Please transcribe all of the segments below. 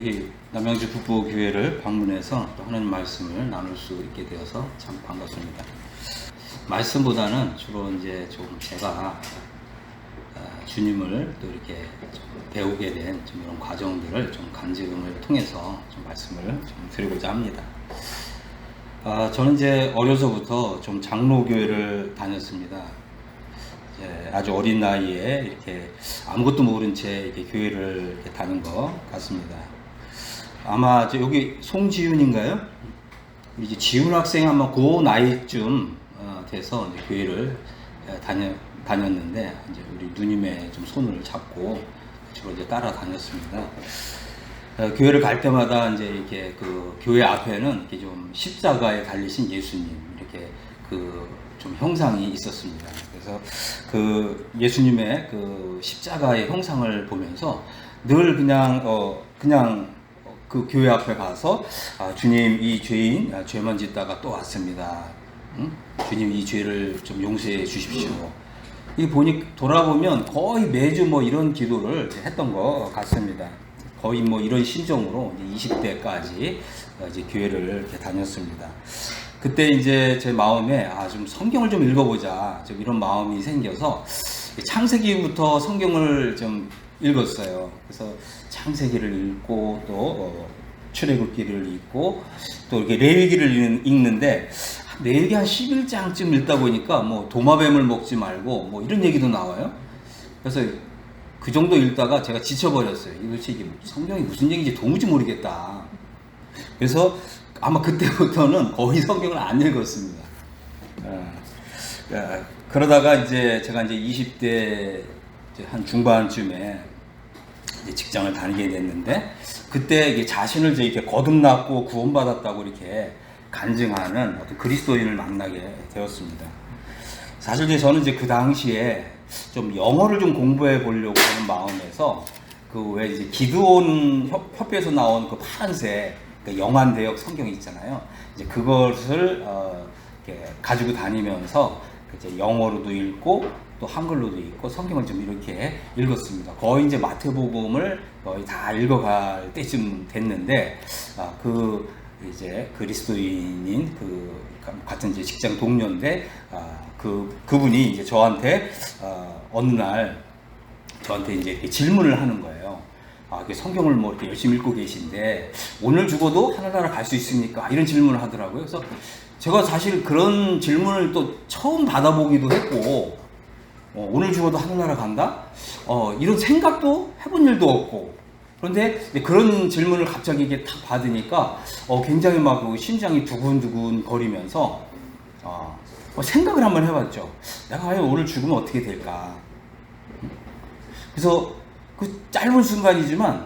이 남양주 북부교회를 방문해서 또 하나님 말씀을 나눌 수 있게 되어서 참 반갑습니다. 말씀보다는 주로 이제 좀 제가 주님을 또 이렇게 좀 배우게 된 좀 이런 과정들을 좀 간증을 통해서 좀 말씀을 좀 드리고자 합니다. 저는 이제 어려서부터 좀 장로교회를 다녔습니다. 아주 어린 나이에 이렇게 아무것도 모른 채 이렇게 교회를 이렇게 다닌 것 같습니다. 아마 여기 송지윤인가요? 이제 지훈 학생 아마 그 나이쯤 돼서 이제 교회를 다녔는데 이제 우리 누님의 좀 손을 잡고 주로 이제 따라다녔습니다. 교회를 갈 때마다 이제 이렇게 그 교회 앞에는 이렇게 좀 십자가에 달리신 예수님 이렇게 그 좀 형상이 있었습니다. 그래서 그 예수님의 그 십자가의 형상을 보면서 늘 그냥 그 교회 앞에 가서 주님 이 죄인 죄만 짓다가 또 왔습니다. 주님 이 죄를 좀 용서해 주십시오. 이 돌아보면 거의 매주 뭐 이런 기도를 했던 것 같습니다. 거의 뭐 이런 심정으로 20대까지 이제 교회를 이렇게 다녔습니다. 그때 이제 제 마음에 좀 성경을 좀 읽어보자 좀 이런 마음이 생겨서 창세기부터 성경을 좀 읽었어요. 그래서 창세기를 읽고 또 출애굽기를 읽고 또 이렇게 레위기를 읽는데 레위기 한 11장쯤 읽다 보니까 뭐 도마뱀을 먹지 말고 뭐 이런 얘기도 나와요. 그래서 그 정도 읽다가 제가 지쳐버렸어요. 이게 성경이 무슨 얘기인지 도무지 모르겠다. 그래서 아마 그때부터는 거의 성경을 안 읽었습니다. 그러다가 이제 제가 이제 20대 한 중반쯤에 이제 직장을 다니게 됐는데 그때 이게 자신을 이렇게 거듭났고 구원받았다고 이렇게 간증하는 어떤 그리스도인을 만나게 되었습니다. 사실 이제 저는 이제 그 당시에 좀 영어를 좀 공부해 보려고 하는 마음에서 그 왜 이제 기드온 협회에서 나온 그 파란색 영한대역 성경이 있잖아요. 이제 그것을 이렇게 가지고 다니면서 이제 영어로도 읽고 또 한글로도 읽고 성경을 좀 이렇게 읽었습니다. 거의 이제 마태복음을 거의 다 읽어갈 때쯤 됐는데 그 이제 그리스도인인 그 같은 이제 직장 동료인데 그분이 이제 저한테 어느 날 저한테 이제 이렇게 질문을 하는 거예요. 성경을 뭐 이렇게 열심히 읽고 계신데 오늘 죽어도 하늘나라 갈 수 있습니까? 이런 질문을 하더라고요. 그래서 제가 사실 그런 질문을 또 처음 받아보기도 했고 오늘 죽어도 하늘나라 간다? 이런 생각도 해본 일도 없고 그런데 그런 질문을 갑자기 이게 탁 받으니까 굉장히 막 심장이 두근두근 거리면서 생각을 한번 해봤죠. 내가 과연 오늘 죽으면 어떻게 될까? 그래서 그 짧은 순간이지만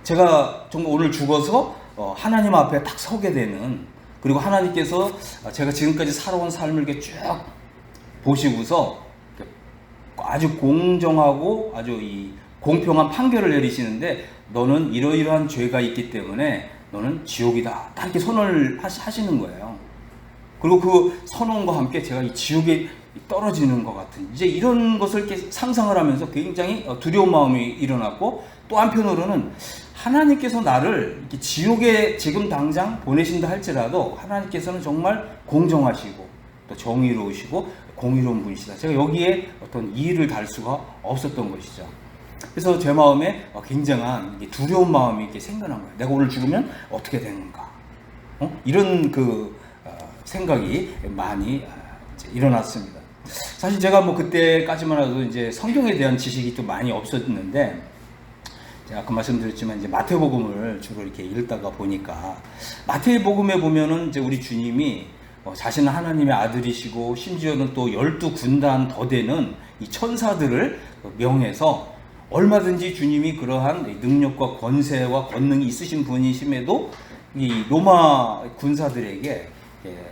제가 정말 오늘 죽어서 하나님 앞에 딱 서게 되는 그리고 하나님께서 제가 지금까지 살아온 삶을 이렇게 쭉 보시고서 아주 공정하고 아주 이 공평한 판결을 내리시는데 너는 이러이러한 죄가 있기 때문에 너는 지옥이다. 딱 이렇게 선언을 하시는 거예요. 그리고 그 선언과 함께 제가 이 지옥에 떨어지는 것 같은 이제 이런 것을 이렇게 상상을 하면서 굉장히 두려운 마음이 일어났고 또 한편으로는 하나님께서 나를 이렇게 지옥에 지금 당장 보내신다 할지라도 하나님께서는 정말 공정하시고 또 정의로우시고 공의로운 분이시다. 제가 여기에 어떤 이의를 달 수가 없었던 것이죠. 그래서 제 마음에 굉장한 두려운 마음이 이렇게 생겨난 거예요. 내가 오늘 죽으면 어떻게 되는가? 이런 그 생각이 많이 일어났습니다. 사실 제가 뭐 그때까지만 해도 이제 성경에 대한 지식이 좀 많이 없었는데 제가 아까 말씀드렸지만 이제 마태복음을 주로 이렇게 읽다가 보니까 마태복음에 보면은 이제 우리 주님이 자신은 하나님의 아들이시고 심지어는 또 12군단 더 되는 이 천사들을 명해서 얼마든지 주님이 그러한 능력과 권세와 권능이 있으신 분이심에도 이 로마 군사들에게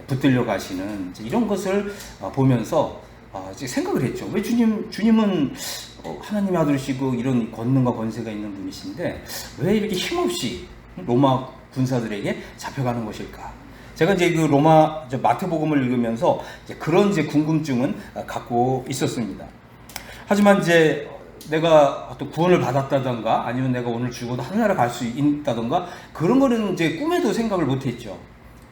붙들려 가시는 이런 것을 보면서 생각을 했죠. 왜 주님은 하나님의 아들이시고 이런 권능과 권세가 있는 분이신데 왜 이렇게 힘없이 로마 군사들에게 잡혀가는 것일까? 제가 이제 그 마태복음을 읽으면서 그런 궁금증은 갖고 있었습니다. 하지만 이제 내가 어떤 구원을 받았다던가 아니면 내가 오늘 죽어도 하늘나라 갈 수 있다던가 그런 거는 이제 꿈에도 생각을 못 했죠.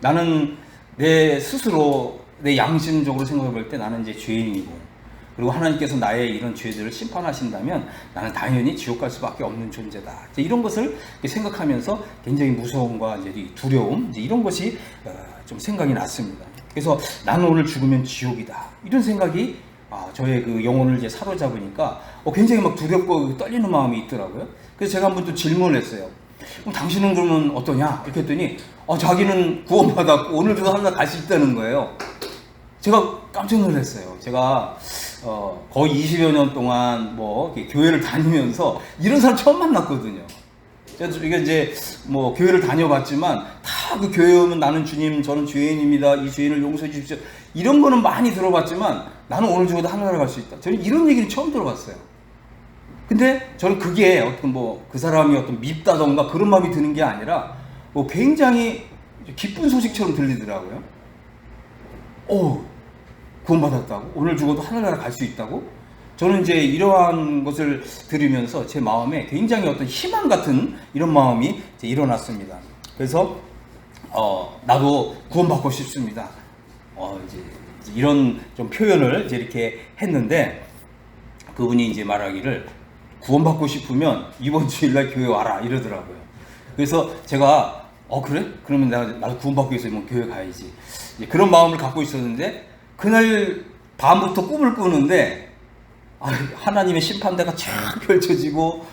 나는 내 스스로 내 양심적으로 생각해 볼 때 나는 이제 죄인이고 그리고 하나님께서 나의 이런 죄들을 심판하신다면 나는 당연히 지옥 갈 수밖에 없는 존재다. 이런 것을 생각하면서 굉장히 무서움과 이제 두려움 이제 이런 것이 좀 생각이 났습니다. 그래서 나는 오늘 죽으면 지옥이다. 이런 생각이 저의 그 영혼을 이제 사로잡으니까 굉장히 막 두렵고 떨리는 마음이 있더라고요. 그래서 제가 한번 또 질문을 했어요. 그럼 당신은 그러면 어떠냐? 이렇게 했더니 자기는 구원받았고 오늘도 하늘나라 갈 수 있다는 거예요. 제가 깜짝 놀랐어요. 제가 거의 20여 년 동안 뭐 교회를 다니면서 이런 사람 처음 만났거든요. 이게 이제 뭐 교회를 다녀봤지만 다 그 교회 오면 나는 주님 저는 죄인입니다. 이 죄인을 용서해 주십시오. 이런 거는 많이 들어봤지만 나는 오늘 죽어도 하늘나라 갈 수 있다. 저는 이런 얘기를 처음 들어봤어요. 근데 저는 그게 어떤 뭐 그 사람이 어떤 밉다던가 그런 마음이 드는 게 아니라 뭐 굉장히 기쁜 소식처럼 들리더라고요. 구원받았다고? 오늘 죽어도 하늘나라 갈 수 있다고? 저는 이제 이러한 것을 들으면서 제 마음에 굉장히 어떤 희망 같은 이런 마음이 이제 일어났습니다. 그래서 나도 구원받고 싶습니다. 이제 이런 좀 표현을 이제 이렇게 했는데 그분이 이제 말하기를 구원받고 싶으면 이번 주일날 교회 와라 이러더라고요. 그래서 제가 그래? 그러면 나도 구원받기 위해서 이번 교회 가야지. 그런 마음을 갖고 있었는데 그날 밤부터 꿈을 꾸는데 하나님의 심판대가 쫙 펼쳐지고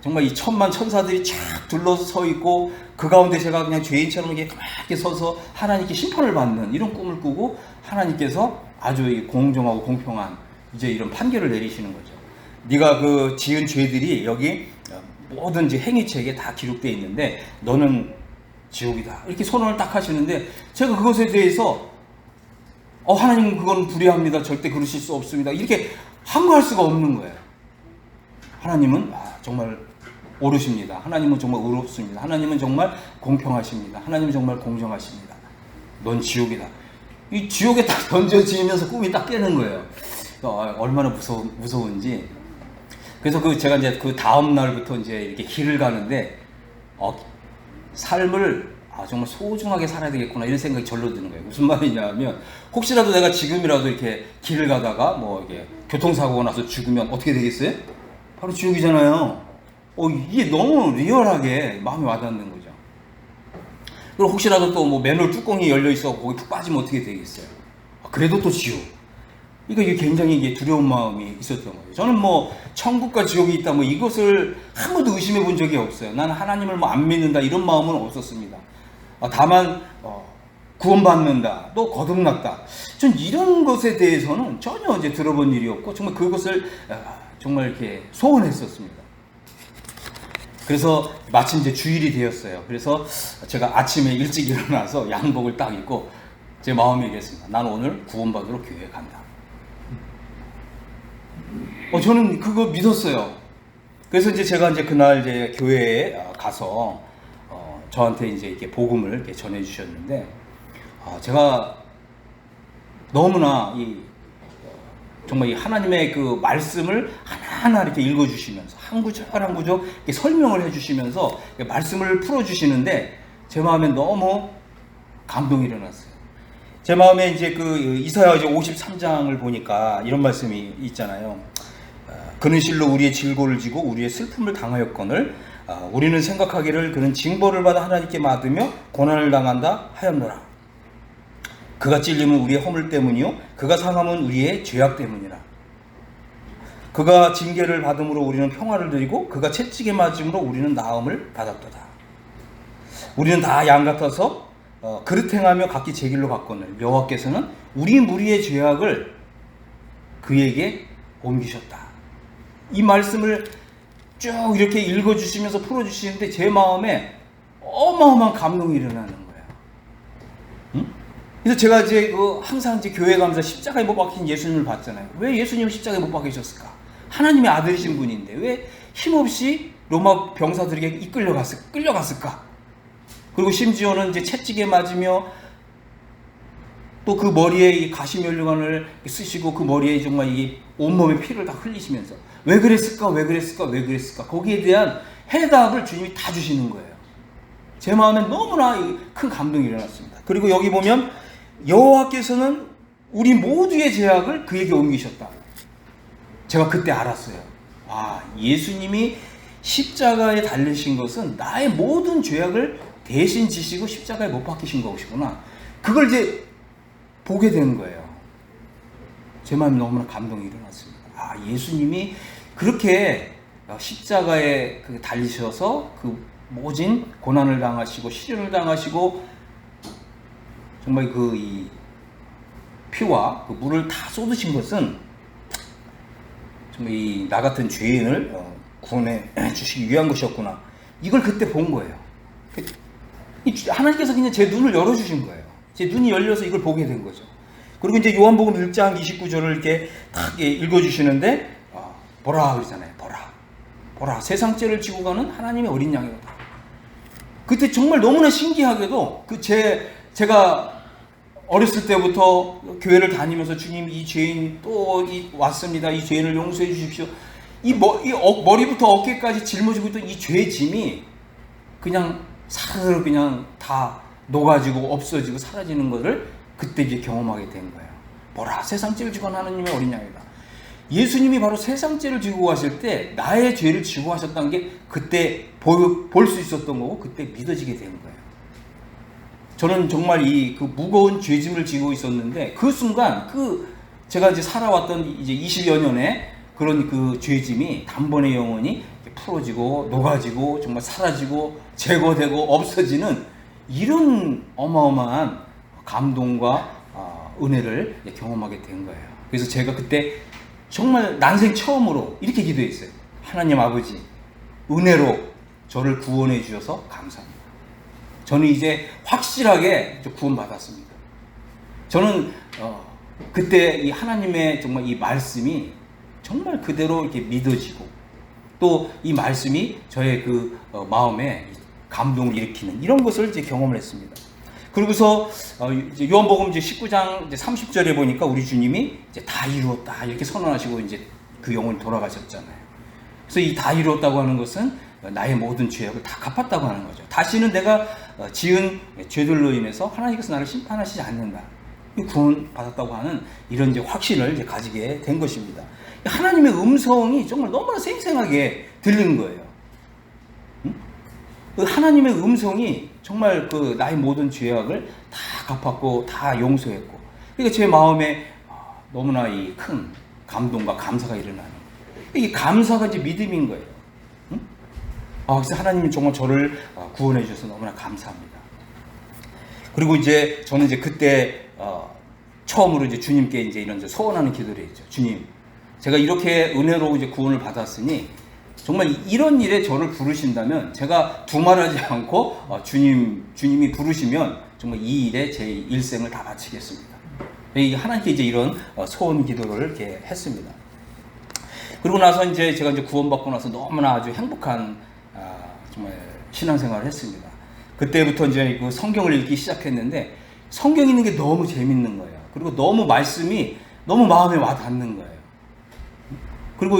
정말 이 천만 천사들이 쫙 둘러서 있고 그 가운데 제가 그냥 죄인처럼 이렇게 서서 하나님께 심판을 받는 이런 꿈을 꾸고 하나님께서 아주 공정하고 공평한 이제 이런 판결을 내리시는 거죠. 네가 그 지은 죄들이 여기 모든 이제 행위책에 다 기록되어 있는데 너는 지옥이다. 이렇게 선언을 딱 하시는데 제가 그것에 대해서 하나님 그건 불의합니다. 절대 그러실 수 없습니다. 이렇게 항거할 수가 없는 거예요. 하나님은 정말 옳으십니다. 하나님은 정말 의롭습니다. 하나님은 정말 공평하십니다. 하나님은 정말 공정하십니다. 넌 지옥이다. 이 지옥에 딱 던져지면서 꿈이 딱 깨는 거예요. 얼마나 무서운지. 그래서 제가 이제 그 다음 날부터 이제 이렇게 길을 가는데 삶을 정말 소중하게 살아야 되겠구나 이런 생각이 절로 드는 거예요. 무슨 말이냐면 혹시라도 내가 지금이라도 이렇게 길을 가다가 뭐 이게 교통사고가 나서 죽으면 어떻게 되겠어요? 바로 지옥이잖아요. 이게 너무 리얼하게 마음에 와닿는 거죠. 그리고 혹시라도 또 뭐 맨홀 뚜껑이 열려 있어 거기 푹 빠지면 어떻게 되겠어요? 그래도 또 지옥. 이게 굉장히 두려운 마음이 있었던 거예요. 저는 뭐 천국과 지옥이 있다 뭐 이것을 한 번도 의심해 본 적이 없어요. 나는 하나님을 뭐 안 믿는다 이런 마음은 없었습니다. 다만 구원받는다 또 거듭났다 전 이런 것에 대해서는 전혀 이제 들어본 일이 없고 정말 그것을 정말 이렇게 소원했었습니다. 그래서 마침 이제 주일이 되었어요. 그래서 제가 아침에 일찍 일어나서 양복을 딱 입고 제 마음에 얘기했습니다. 나는 오늘 구원받으러 교회에 간다. 저는 그거 믿었어요. 그래서 이제 제가 이제 그날 이제 교회에 가서 저한테 이제 이렇게 복음을 이렇게 전해 주셨는데 제가 너무나 정말 이 하나님의 그 말씀을 하나하나 이렇게 읽어 주시면서 한 구절 한 구절 이렇게 설명을 해 주시면서 말씀을 풀어 주시는데 제 마음에 너무 감동이 일어났어요. 제 마음에 이제 그 이사야 이제 53장을 보니까 이런 말씀이 있잖아요. 그는 실로 우리의 질고를 지고 우리의 슬픔을 당하였거늘 우리는 생각하기를 그는 징벌을 받아 하나님께 받으며 고난을 당한다 하였노라. 그가 찔림은 우리의 허물 때문이요 그가 상함은 우리의 죄악 때문이라. 그가 징계를 받음으로 우리는 평화를 누리고 그가 채찍에 맞음으로 우리는 나음을 받았도다. 우리는 다 양 같아서 그릇 행하며 각기 제 길로 갔거늘 여호와께서는 우리 무리의 죄악을 그에게 옮기셨다. 이 말씀을 쭉 이렇게 읽어주시면서 풀어주시는데 제 마음에 어마어마한 감동이 일어나는 거예요. 응? 그래서 제가 이제 항상 이제 교회 가면서 십자가에 못 박힌 예수님을 봤잖아요. 왜 예수님이 십자가에 못 박히셨을까? 하나님의 아들이신 분인데 왜 힘없이 로마 병사들에게 끌려갔을까? 그리고 심지어는 이제 채찍에 맞으며 또 그 머리에 이 가시면류관을 쓰시고 그 머리에 정말 이 온몸의 피를 다 흘리시면서 왜 그랬을까, 왜 그랬을까, 왜 그랬을까, 거기에 대한 해답을 주님이 다 주시는 거예요. 제 마음에 너무나 큰 감동이 일어났습니다. 그리고 여기 보면 여호와께서는 우리 모두의 죄악을 그에게 옮기셨다. 제가 그때 알았어요. 와, 예수님이 십자가에 달리신 것은 나의 모든 죄악을 대신 지시고 십자가에 못 박히신 것이구나. 그걸 이제 보게 된 거예요. 제 마음에 너무나 감동이 일어났습니다. 아, 예수님이 그렇게 십자가에 달리셔서 그 모진 고난을 당하시고 시련을 당하시고 정말 이 피와 그 물을 다 쏟으신 것은 정말 나 같은 죄인을 구원해 주시기 위한 것이었구나. 이걸 그때 본 거예요. 하나님께서 그냥 제 눈을 열어주신 거예요. 제 눈이 열려서 이걸 보게 된 거죠. 그리고 이제 요한복음 1장 29절을 이렇게 딱 읽어주시는데 보라 그러잖아요. 보라 세상 죄를 지고 가는 하나님의 어린 양이로다. 그때 정말 너무나 신기하게도 제가 어렸을 때부터 교회를 다니면서 주님 이 죄인 또 왔습니다. 이 죄인을 용서해 주십시오. 머리부터 어깨까지 짊어지고 있던 이 죄의 짐이 그냥 사르르 그냥 다 녹아지고 없어지고 사라지는 것을 그때 이제 경험하게 된 거예요. 보라, 세상 죄를 지고 하나님의 어린 양이다. 예수님이 바로 세상 죄를 지고 가실 때 나의 죄를 지고 하셨다는 게 그때 볼 수 있었던 거고 그때 믿어지게 된 거예요. 저는 정말 그 무거운 죄짐을 지고 있었는데 그 순간 제가 이제 살아왔던 이제 20여 년의 그런 그 죄짐이 단번에 영원히 풀어지고 녹아지고 정말 사라지고 제거되고 없어지는 이런 어마어마한 감동과 은혜를 경험하게 된 거예요. 그래서 제가 그때 정말 난생 처음으로 이렇게 기도했어요. 하나님 아버지, 은혜로 저를 구원해 주셔서 감사합니다. 저는 이제 확실하게 구원받았습니다. 저는 그때 이 하나님의 정말 이 말씀이 정말 그대로 이렇게 믿어지고 또 이 말씀이 저의 그 마음에 감동을 일으키는 이런 것을 이제 경험을 했습니다. 그러고서 이제 요한복음 이제 19장 이제 30절에 보니까 우리 주님이 이제 다 이루었다 이렇게 선언하시고 이제 그 영혼이 돌아가셨잖아요. 그래서 이 다 이루었다고 하는 것은 나의 모든 죄악을 다 갚았다고 하는 거죠. 다시는 내가 지은 죄들로 인해서 하나님께서 나를 심판하시지 않는다. 구원 받았다고 하는 이런 이제 확신을 이제 가지게 된 것입니다. 하나님의 음성이 정말 너무나 생생하게 들리는 거예요. 그 하나님의 음성이 정말 나의 모든 죄악을 다 갚았고 다 용서했고, 그러니까 제 마음에 너무나 이 큰 감동과 감사가 일어나는 거예요. 이 감사가 이제 믿음인 거예요. 그래서 하나님이 정말 저를 구원해 주셔서 너무나 감사합니다. 그리고 이제 저는 이제 그때 처음으로 이제 주님께 이제 이런 소원하는 기도를 했죠. 주님, 제가 이렇게 은혜로 이제 구원을 받았으니 정말 이런 일에 저를 부르신다면 제가 두말하지 않고 주님이 부르시면 정말 이 일에 제 일생을 다 바치겠습니다. 하나님께 이제 이런 소원 기도를 이렇게 했습니다. 그리고 나서 이제 제가 이제 구원받고 나서 너무나 아주 행복한 정말 신앙생활을 했습니다. 그때부터 이제 그 성경을 읽기 시작했는데 성경 읽는 게 너무 재밌는 거예요. 그리고 너무 말씀이 너무 마음에 와 닿는 거예요. 그리고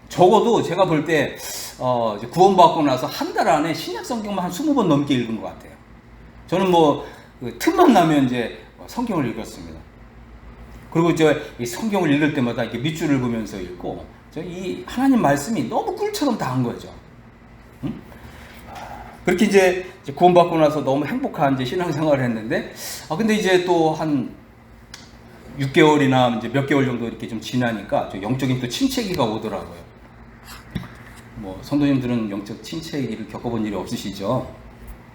적어도 제가 볼 때 구원받고 나서 한 달 안에 신약 성경만 한 20번 넘게 읽은 것 같아요. 저는 틈만 나면 이제 성경을 읽었습니다. 그리고 이 성경을 읽을 때마다 이렇게 밑줄을 보면서 읽고 이 하나님 말씀이 너무 꿀처럼 닿은 거죠. 그렇게 이제 구원받고 나서 너무 행복한 이제 신앙생활을 했는데, 근데 이제 또 한 6개월이나 이제 몇 개월 정도 이렇게 좀 지나니까 영적인 또 침체기가 오더라고요. 성도님들은 영적 침체기를 겪어본 일이 없으시죠?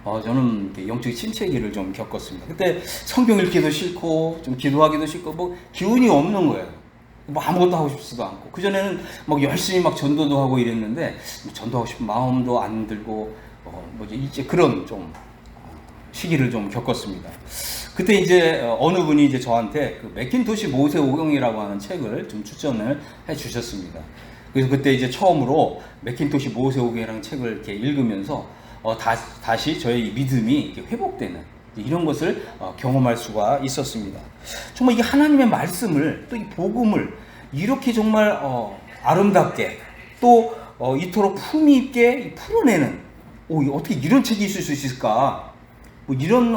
저는 영적 침체기를 좀 겪었습니다. 그때 성경 읽기도 싫고, 좀 기도하기도 싫고, 기운이 없는 거예요. 아무것도 하고 싶지도 않고. 그전에는 열심히 전도도 하고 이랬는데, 전도하고 싶은 마음도 안 들고, 이제 그런 좀 시기를 좀 겪었습니다. 그때 이제 어느 분이 이제 저한테 맥킨토시 모세오경이라고 하는 책을 좀 추천을 해 주셨습니다. 그래서 그때 이제 처음으로 맥킨토시 모세오경이라는 책을 이렇게 읽으면서 다시 저의 믿음이 이렇게 회복되는 이런 것을 경험할 수가 있었습니다. 정말 이 하나님의 말씀을 또 이 복음을 이렇게 정말 아름답게 또 이토록 품위 있게 풀어내는 어떻게 이런 책이 있을 수 있을까? 뭐 이런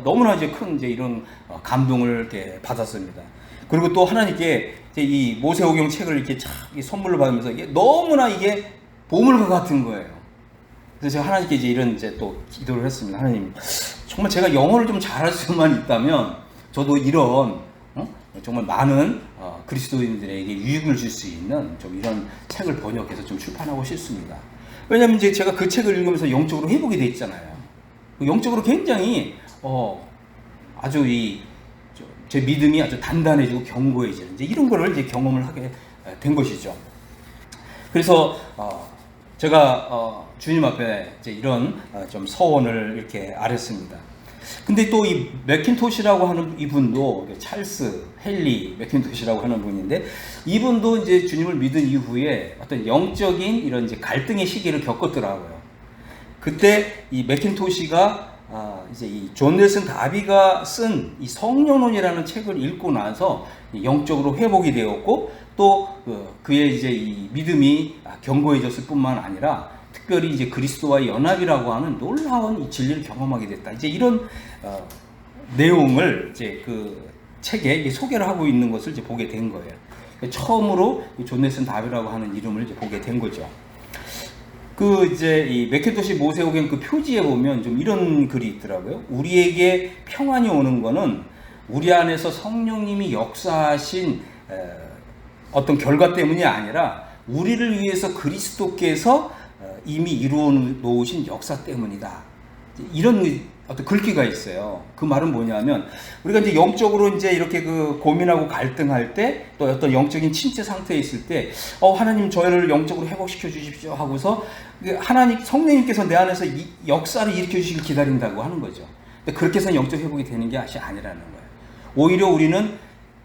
너무나 이제 큰 이제 이런 감동을 이렇게 받았습니다. 그리고 또 하나님께 이제 이 모세오경 책을 이렇게 선물로 받으면서 이게 너무나 이게 보물과 같은 거예요. 그래서 제가 하나님께 이제 이런 이제 또 기도를 했습니다. 하나님, 정말 제가 영어를 좀 잘할 수만 있다면 저도 이런 정말 많은 그리스도인들에게 유익을 줄 수 있는 좀 이런 책을 번역해서 좀 출판하고 싶습니다. 왜냐하면 이제 제가 그 책을 읽으면서 영적으로 회복이 돼 있잖아요. 영적으로 굉장히 아주 제 믿음이 아주 단단해지고 견고해지는 이제 이런 거를 이제 경험을 하게 된 것이죠. 그래서 제가 주님 앞에 이제 이런 좀 서원을 이렇게 아랬습니다. 근데 또 이 맥킨토시라고 하는 이분도 찰스 헨리 맥킨토시라고 하는 분인데 이분도 이제 주님을 믿은 이후에 어떤 영적인 이런 이제 갈등의 시기를 겪었더라고요. 그때 이 맥킨토시가 이제 이 존 넬슨 다비가 쓴 이 성령론이라는 책을 읽고 나서 영적으로 회복이 되었고 또 그의 이제 이 믿음이 견고해졌을 뿐만 아니라 특별히 이제 그리스도와의 연합이라고 하는 놀라운 이 진리를 경험하게 됐다. 이제 이런 내용을 이제 그 책에 소개를 하고 있는 것을 이제 보게 된 거예요. 처음으로 존 넬슨 다비라고 하는 이름을 이제 보게 된 거죠. 그 이제 이 맥킨토시 모세오경 그 표지에 보면 좀 이런 글이 있더라고요. 우리에게 평안이 오는 거는 우리 안에서 성령님이 역사하신 어떤 결과 때문이 아니라 우리를 위해서 그리스도께서 이미 이루어 놓으신 역사 때문이다. 이런 어떤 글귀가 있어요. 그 말은 뭐냐면 우리가 이제 영적으로 이제 이렇게 그 고민하고 갈등할 때 또 어떤 영적인 침체 상태에 있을 때 하나님 저희를 영적으로 회복시켜 주십시오 하고서 하나님 성령님께서 내 안에서 이 역사를 일으켜 주시길 기다린다고 하는 거죠. 근데 그렇게 해서 영적 회복이 되는 게 아니라는 거예요. 오히려 우리는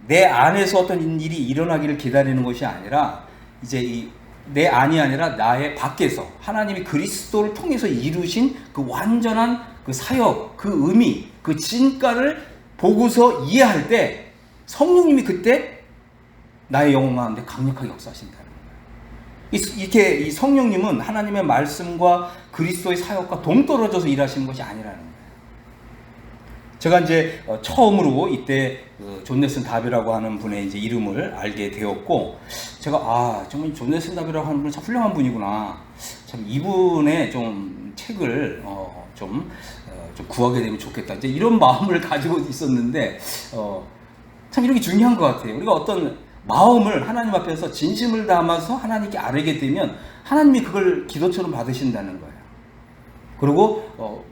내 안에서 어떤 일이 일어나기를 기다리는 것이 아니라 이제 내 안이 아니라 나의 밖에서 하나님이 그리스도를 통해서 이루신 그 완전한 그 사역, 그 의미, 그 진가를 보고서 이해할 때 성령님이 그때 나의 영혼 가운데 강력하게 역사하신다는 거예요. 이렇게 이 성령님은 하나님의 말씀과 그리스도의 사역과 동떨어져서 일하시는 것이 아니라는 거예요. 제가 이제 처음으로 이때 존 넬슨 다비라고 하는 분의 이제 이름을 알게 되었고, 제가 정말 존 넬슨 다비라고 하는 분은 참 훌륭한 분이구나. 참 이분의 좀 책을 좀 구하게 되면 좋겠다. 이제 이런 마음을 가지고 있었는데 참 이런 게 중요한 것 같아요. 우리가 어떤 마음을 하나님 앞에서 진심을 담아서 하나님께 아뢰게 되면 하나님이 그걸 기도처럼 받으신다는 거예요. 그리고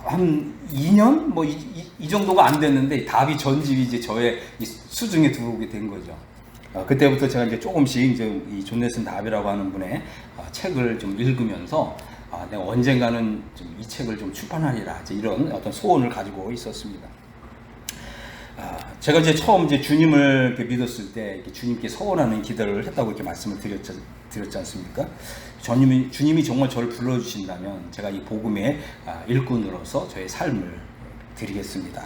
한 2년 뭐 이 정도가 안 됐는데 다비 전집이 이제 저의 이 수중에 들어오게 된 거죠. 그때부터 제가 이제 조금씩 이제 이 존 넬슨 다비라고 하는 분의 책을 좀 읽으면서 내가 언젠가는 좀 이 책을 좀 출판하리라 이제 이런 어떤 소원을 가지고 있었습니다. 제가 이제 처음 이제 주님을 이렇게 믿었을 때 이렇게 주님께 서원하는 기도를 했다고 이렇게 말씀을 드렸지 않습니까? 주님이 정말 저를 불러주신다면 제가 이 복음의 일꾼으로서 저의 삶을 드리겠습니다.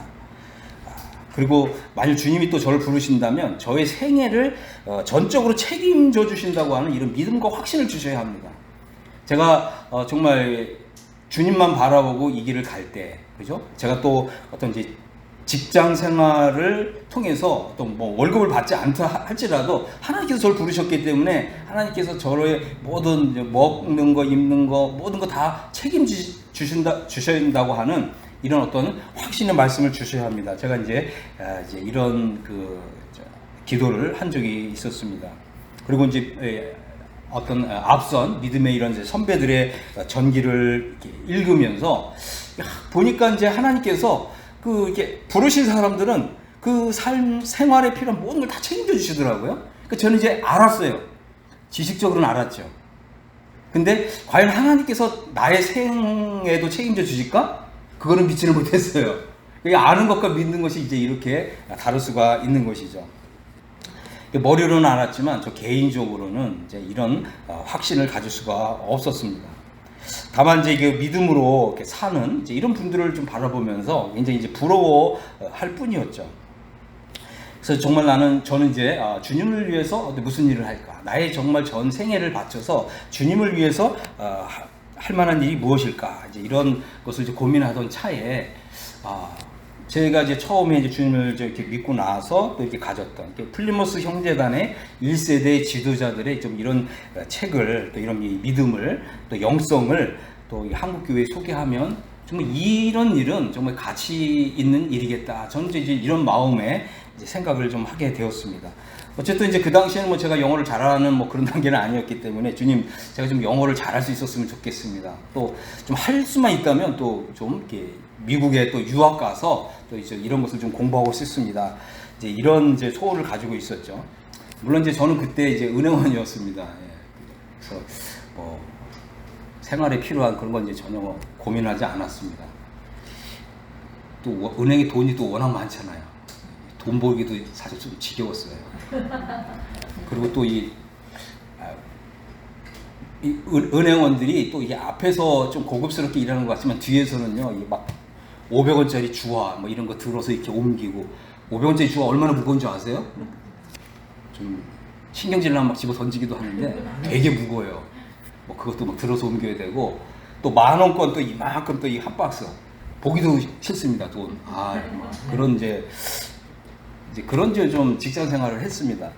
그리고 만약 주님이 또 저를 부르신다면 저의 생애를 전적으로 책임져 주신다고 하는 이런 믿음과 확신을 주셔야 합니다. 제가 정말 주님만 바라보고 이 길을 갈 때, 그죠? 제가 또 어떤 이제 직장 생활을 통해서 또 뭐 월급을 받지 않다 할지라도 하나님께서 저를 부르셨기 때문에 하나님께서 저의 모든 먹는 거, 입는 거, 모든 거 다 주셔야 된다고 하는 이런 어떤 확신의 말씀을 주셔야 합니다. 제가 이제 이런 기도를 한 적이 있었습니다. 그리고 이제 어떤 앞선 믿음의 이런 선배들의 전기를 이렇게 읽으면서 보니까 이제 하나님께서 이렇게 부르신 사람들은 그 삶 생활에 필요한 모든 걸 다 책임져 주시더라고요. 그러니까 저는 이제 알았어요. 지식적으로는 알았죠. 근데 과연 하나님께서 나의 생애도 책임져 주실까? 그거는 믿지를 못했어요. 아는 것과 믿는 것이 이제 이렇게 다를 수가 있는 것이죠. 머리로는 알았지만 저 개인적으로는 이제 이런 확신을 가질 수가 없었습니다. 다만 이제 그 믿음으로 이렇게 사는 이제 이런 분들을 좀 바라보면서 굉장히 이제 부러워할 뿐이었죠. 그래서 정말 저는 이제 주님을 위해서 무슨 일을 할까? 나의 정말 전 생애를 바쳐서 주님을 위해서 할 만한 일이 무엇일까? 이제 이런 것을 이제 고민하던 차에 제가 이제 처음에 이제 주님을 이렇게 믿고 나서 또 이렇게 가졌던 플리머스 형제단의 1세대 지도자들의 좀 이런 책을 또 이런 믿음을 또 영성을 또 한국 교회에 소개하면 정말 이런 일은 정말 가치 있는 일이겠다. 저는 이제 이런 마음에 이제 생각을 좀 하게 되었습니다. 어쨌든 이제 그 당시에는 뭐 제가 영어를 잘하는 뭐 그런 단계는 아니었기 때문에 주님 제가 좀 영어를 잘할 수 있었으면 좋겠습니다. 또 좀 할 수만 있다면 또 좀 이렇게 미국에 또 유학 가서 또 이제 이런 것을 좀 공부하고 싶습니다. 이제 이런 이제 소원을 가지고 있었죠. 물론 이제 저는 그때 이제 은행원이었습니다. 그래서 생활에 필요한 그런 건 이제 전혀 고민하지 않았습니다. 또 은행에 돈이 또 워낙 많잖아요. 돈 벌기도 사실 좀 지겨웠어요. 그리고 또 이 은행원들이 또 이게 앞에서 좀 고급스럽게 일하는 것 같지만 뒤에서는요, 막 500원짜리 주화 뭐 이런 거 들어서 이렇게 옮기고 500원짜리 주화 얼마나 무거운 줄 아세요? 좀 신경질 나면 막 집어 던지기도 하는데 되게 무거워요. 뭐 그것도 막 들어서 옮겨야 되고 또 10,000원권 또 이만큼 또 이 한 박스 보기도 싫습니다. 돈. 그런 이제 그런 좀 직장 생활을 했습니다.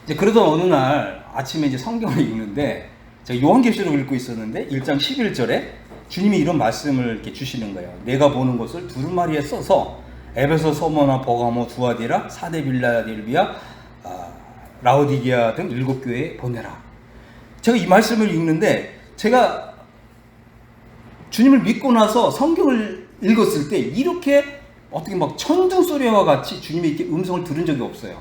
이제 그러던 어느 날 아침에 이제 성경을 읽는데 제가 요한계시록을 읽고 있었는데 1장 11절에 주님이 이런 말씀을 이렇게 주시는 거예요. 내가 보는 것을 두루마리에 써서 에베소, 서머나, 버가모, 두아디라, 사데, 빌라델비아, 라오디게아 등 7교회에 보내라. 제가 이 말씀을 읽는데 제가 주님을 믿고 나서 성경을 읽었을 때 이렇게 어떻게 막 천둥 소리와 같이 주님의 이렇게 음성을 들은 적이 없어요.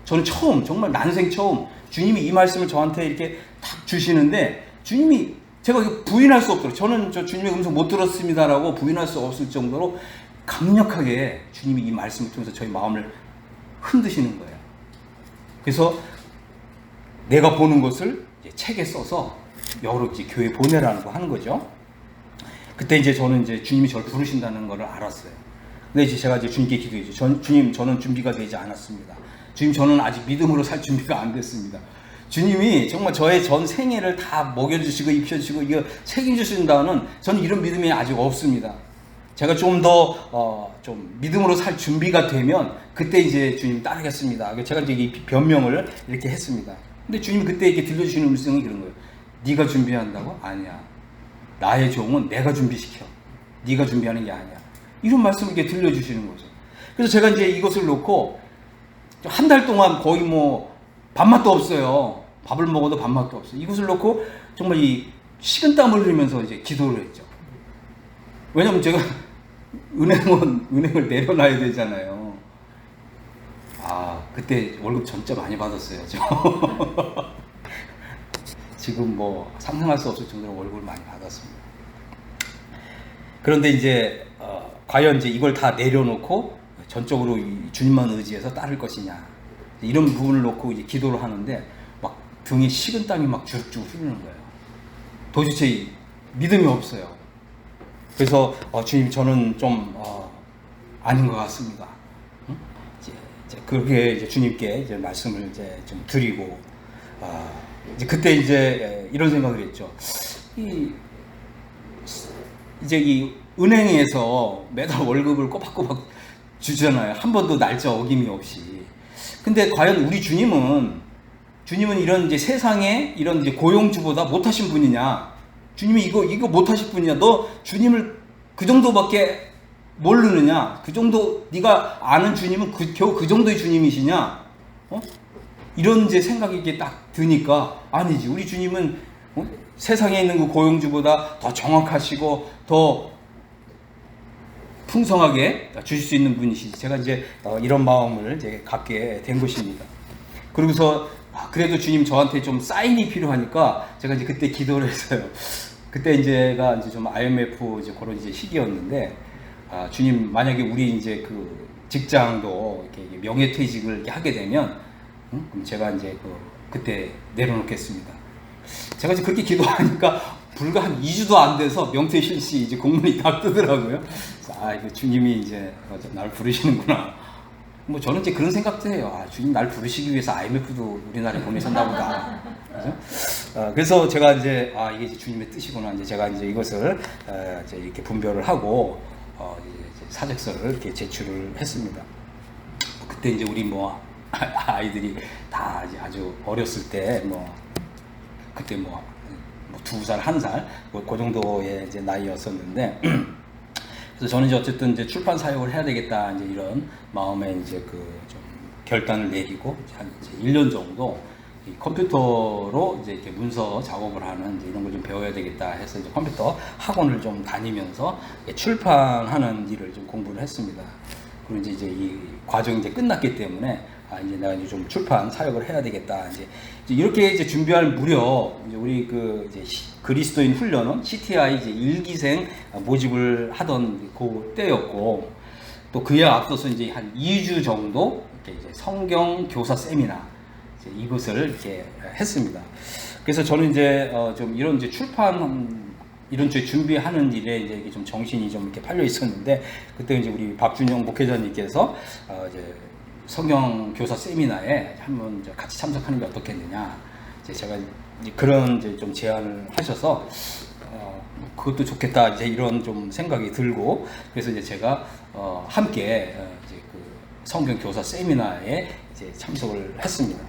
저는 처음, 정말 난생 처음 주님이 이 말씀을 저한테 이렇게 탁 주시는데 주님이 제가 부인할 수 없도록 저는 저 주님의 음성 못 들었습니다라고 부인할 수 없을 정도로 강력하게 주님이 이 말씀을 통해서 저희 마음을 흔드시는 거예요. 그래서 내가 보는 것을 이제 책에 써서 여러 교회에 보내라는 거 하는 거죠. 그때 이제 저는 이제 주님이 저를 부르신다는 것을 알았어요. 근데 이제 제가 이제 주님께 기도했죠. 주님, 저는 준비가 되지 않았습니다. 주님, 저는 아직 믿음으로 살 준비가 안 됐습니다. 주님이 정말 저의 전 생애를 다 먹여주시고 입혀주시고 이거 책임지신다는 저는 이런 믿음이 아직 없습니다. 제가 좀 더 좀 믿음으로 살 준비가 되면 그때 이제 주님 따르겠습니다. 제가 이제 이 변명을 이렇게 했습니다. 근데 주님이 그때 이렇게 들려주시는 음성이 그런 거예요. 네가 준비한다고? 아니야. 나의 종은 내가 준비시켜. 네가 준비하는 게 아니야. 이런 말씀을 이렇게 들려주시는 거죠. 그래서 제가 이제 이것을 놓고 한 달 동안 거의 뭐 밥맛도 없어요. 밥을 먹어도 밥맛도 없어요. 이것을 놓고 정말 이 식은땀을 흘리면서 이제 기도를 했죠. 왜냐면 제가 은행을 내려놔야 되잖아요. 그때 월급 진짜 많이 받았어요. 지금 뭐 상상할 수 없을 정도로 월급을 많이 받았습니다. 그런데 이제 과연 이제 이걸 다 내려놓고 전적으로 주님만 의지해서 따를 것이냐 이런 부분을 놓고 이제 기도를 하는데 막 등에 식은땀이 막 주룩주룩 흐르는 거예요. 도대체 믿음이 없어요. 그래서 주님 저는 좀 아닌 것 같습니다. 이제 그렇게 이제 주님께 이제 말씀을 이제 좀 드리고 이제 그때 이제 이런 생각을 했죠. 이제 이 은행에서 매달 월급을 꼬박꼬박 주잖아요. 한 번도 날짜 어김이 없이. 근데 과연 우리 주님은 이런 이제 세상에 이런 이제 고용주보다 못하신 분이냐? 주님이 이거 못하실 분이냐? 너 주님을 그 정도밖에 모르느냐? 그 정도 네가 아는 주님은 겨우 그 정도의 주님이시냐? 이런 이제 생각이 이게 딱 드니까 아니지. 우리 주님은 세상에 있는 그 고용주보다 더 정확하시고 더 풍성하게 주실 수 있는 분이시지. 제가 이제 이런 마음을 이제 갖게 된 것입니다. 그러고서 그래도 주님 저한테 좀 사인이 필요하니까 제가 이제 그때 기도를 했어요. 그때 이제가 이제 좀 IMF 이제 그런 이제 시기였는데 주님 만약에 우리 이제 그 직장도 이렇게 명예퇴직을 이렇게 하게 되면 그럼 제가 이제 그때 내려놓겠습니다. 제가 이제 그렇게 기도하니까 불과 한 2주도 안 돼서 명태실시 이제 공문이 다 뜨더라고요. 이거 주님이 이제 날 부르시는구나. 뭐 저는 이제 그런 생각도 해요. 주님 날 부르시기 위해서 IMF도 우리나라에 보내셨나 보다. 그죠? 그래서 제가 이제 이게 이제 주님의 뜻이구나. 이제 제가 이제 이것을 이제 이렇게 분별을 하고 이제 사직서를 이렇게 제출을 했습니다. 그때 이제 우리 뭐 아이들이 다 이제 아주 어렸을 때 그때 2살, 1살 그 정도의 이제 나이였었는데 그래서 저는 이제 어쨌든 이제 출판 사역을 해야 되겠다 이제 이런 마음에 이제 그 좀 결단을 내리고 한 이제 1년 정도 이 컴퓨터로 이제 이렇게 문서 작업을 하는 이제 이런 걸 좀 배워야 되겠다 해서 이제 컴퓨터 학원을 좀 다니면서 출판하는 일을 좀 공부를 했습니다. 그리고 이제 이 과정이 이제 끝났기 때문에 이제 내가 이제 좀 출판 사역을 해야 되겠다. 이제 이렇게 이제 준비할 무렵 이제 우리 그 이제 그리스도인 훈련원 CTI 이제 1기생 모집을 하던 그 때였고 또 그에 앞서서 이제 한 2주 정도 이렇게 이제 성경 교사 세미나 이제 이것을 이렇게 했습니다. 그래서 저는 이제 좀 이런 이제 출판 이런 주에 준비하는 일에 이제 좀 정신이 좀 이렇게 팔려 있었는데 그때 이제 우리 박준영 목회자님께서 이제 성경 교사 세미나에 한번 같이 참석하는 게 어떻겠느냐. 이제 제가 이제 그런 이제 좀 제안을 하셔서 그것도 좋겠다 이제 이런 좀 생각이 들고 그래서 이제 제가 함께 이제 그 성경 교사 세미나에 이제 참석을 했습니다.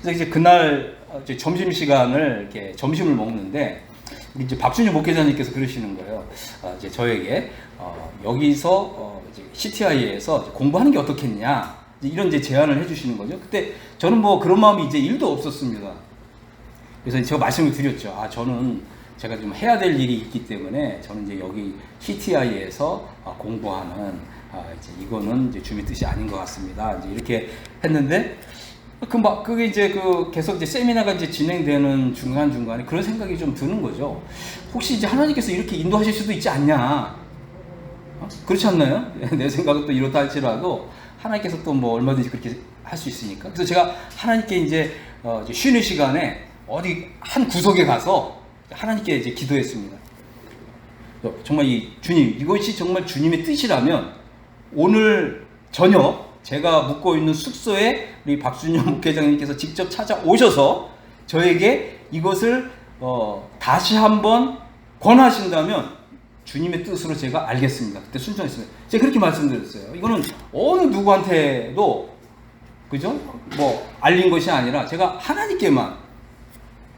그래서 이제 그날 이제 점심 시간을 이렇게 점심을 먹는데 우리 이제 박준희 목회자님께서 그러시는 거예요. 이제 저에게 여기서 이제 CTI에서 공부하는 게 어떻겠냐 이런 이제 제안을 해주시는 거죠. 그때 저는 뭐 그런 마음이 이제 1도 없었습니다. 그래서 제가 말씀을 드렸죠. 저는 제가 좀 해야 될 일이 있기 때문에 저는 이제 여기 CTI에서 공부하는 이제 이거는 이제 주님의 뜻이 아닌 것 같습니다. 이제 이렇게 했는데 그게 이제 계속 이제 세미나가 이제 진행되는 중간중간에 그런 생각이 좀 드는 거죠. 혹시 이제 하나님께서 이렇게 인도하실 수도 있지 않냐? 그렇지 않나요? 내 생각은 또 이렇다 할지라도 하나님께서 또 뭐 얼마든지 그렇게 할 수 있으니까. 그래서 제가 하나님께 이제 쉬는 시간에 어디 한 구석에 가서 하나님께 이제 기도했습니다. 정말 주님, 이것이 정말 주님의 뜻이라면 오늘 저녁 제가 묵고 있는 숙소에 우리 박준영 목회장님께서 직접 찾아오셔서 저에게 이것을 다시 한번 권하신다면 주님의 뜻으로 제가 알겠습니다. 그때 순종했습니다. 제가 그렇게 말씀드렸어요. 이거는 어느 누구한테도 그죠? 뭐 알린 것이 아니라 제가 하나님께만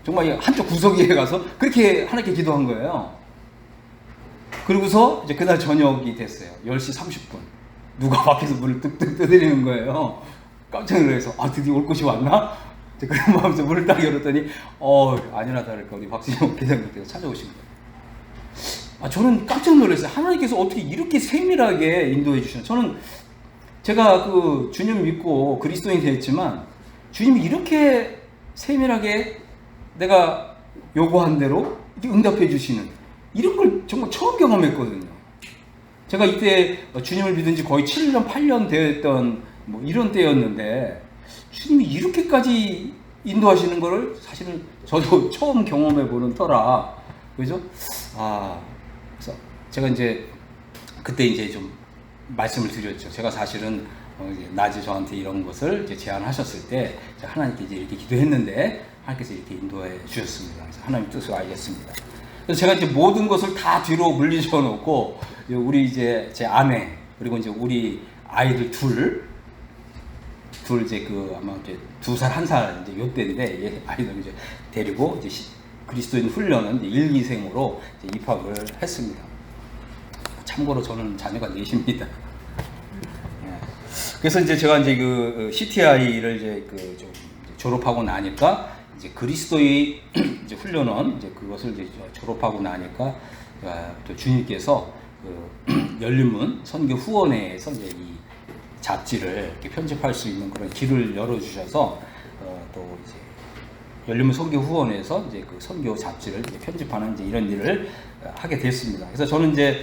정말 한쪽 구석에 가서 그렇게 하나님께 기도한 거예요. 그리고서 이제 그날 저녁이 됐어요. 10시 30분. 누가 밖에서 문을 뚝뚝 두드리는 거예요. 깜짝 놀라서 드디어 올 것이 왔나? 그런 마음에서 문을 딱 열었더니 아니나 다를까 우리 박진영 기자님께서 찾아오신 거예요. 저는 깜짝 놀랐어요. 하나님께서 어떻게 이렇게 세밀하게 인도해 주시나. 저는 제가 그 주님 믿고 그리스도인이 됐지만 주님이 이렇게 세밀하게 내가 요구한 대로 응답해 주시는 이런 걸 정말 처음 경험했거든요. 제가 이때 주님을 믿은 지 거의 7년, 8년 되었던 뭐 이런 때였는데 주님이 이렇게까지 인도하시는 거를 사실은 저도 처음 경험해 보는 터라. 그죠? 그래서 제가 이제 그때 이제 좀 말씀을 드렸죠. 제가 사실은 낮에 저한테 이런 것을 이제 제안하셨을 때 하나님께 이제 이렇게 기도했는데 하나님께서 이렇게 인도해 주셨습니다. 그래서 하나님 뜻을 알겠습니다. 그래서 제가 이제 모든 것을 다 뒤로 물리쳐 놓고 우리 이제 제 아내 그리고 이제 우리 아이들 둘 이제 아마 이제 2살 1살 이제 요때인데 아이들 이제 데리고 이제 그리스도인 훈련은 이제 1기생으로 이제 입학을 했습니다. 참고로 저는 자녀가 4입니다. 그래서 이제 제가 이제 그 CTI를 이제 좀 졸업하고 나니까 이제 그리스도의 이제 훈련원 이제 그것을 이제 졸업하고 나니까 또 주님께서 열린문 선교 후원회에서 이제 이 잡지를 이렇게 편집할 수 있는 그런 길을 열어주셔서 또 이제 열린문 선교 후원회에서 이제 그 선교 잡지를 이제 편집하는 이제 이런 일을 하게 됐습니다. 그래서 저는 이제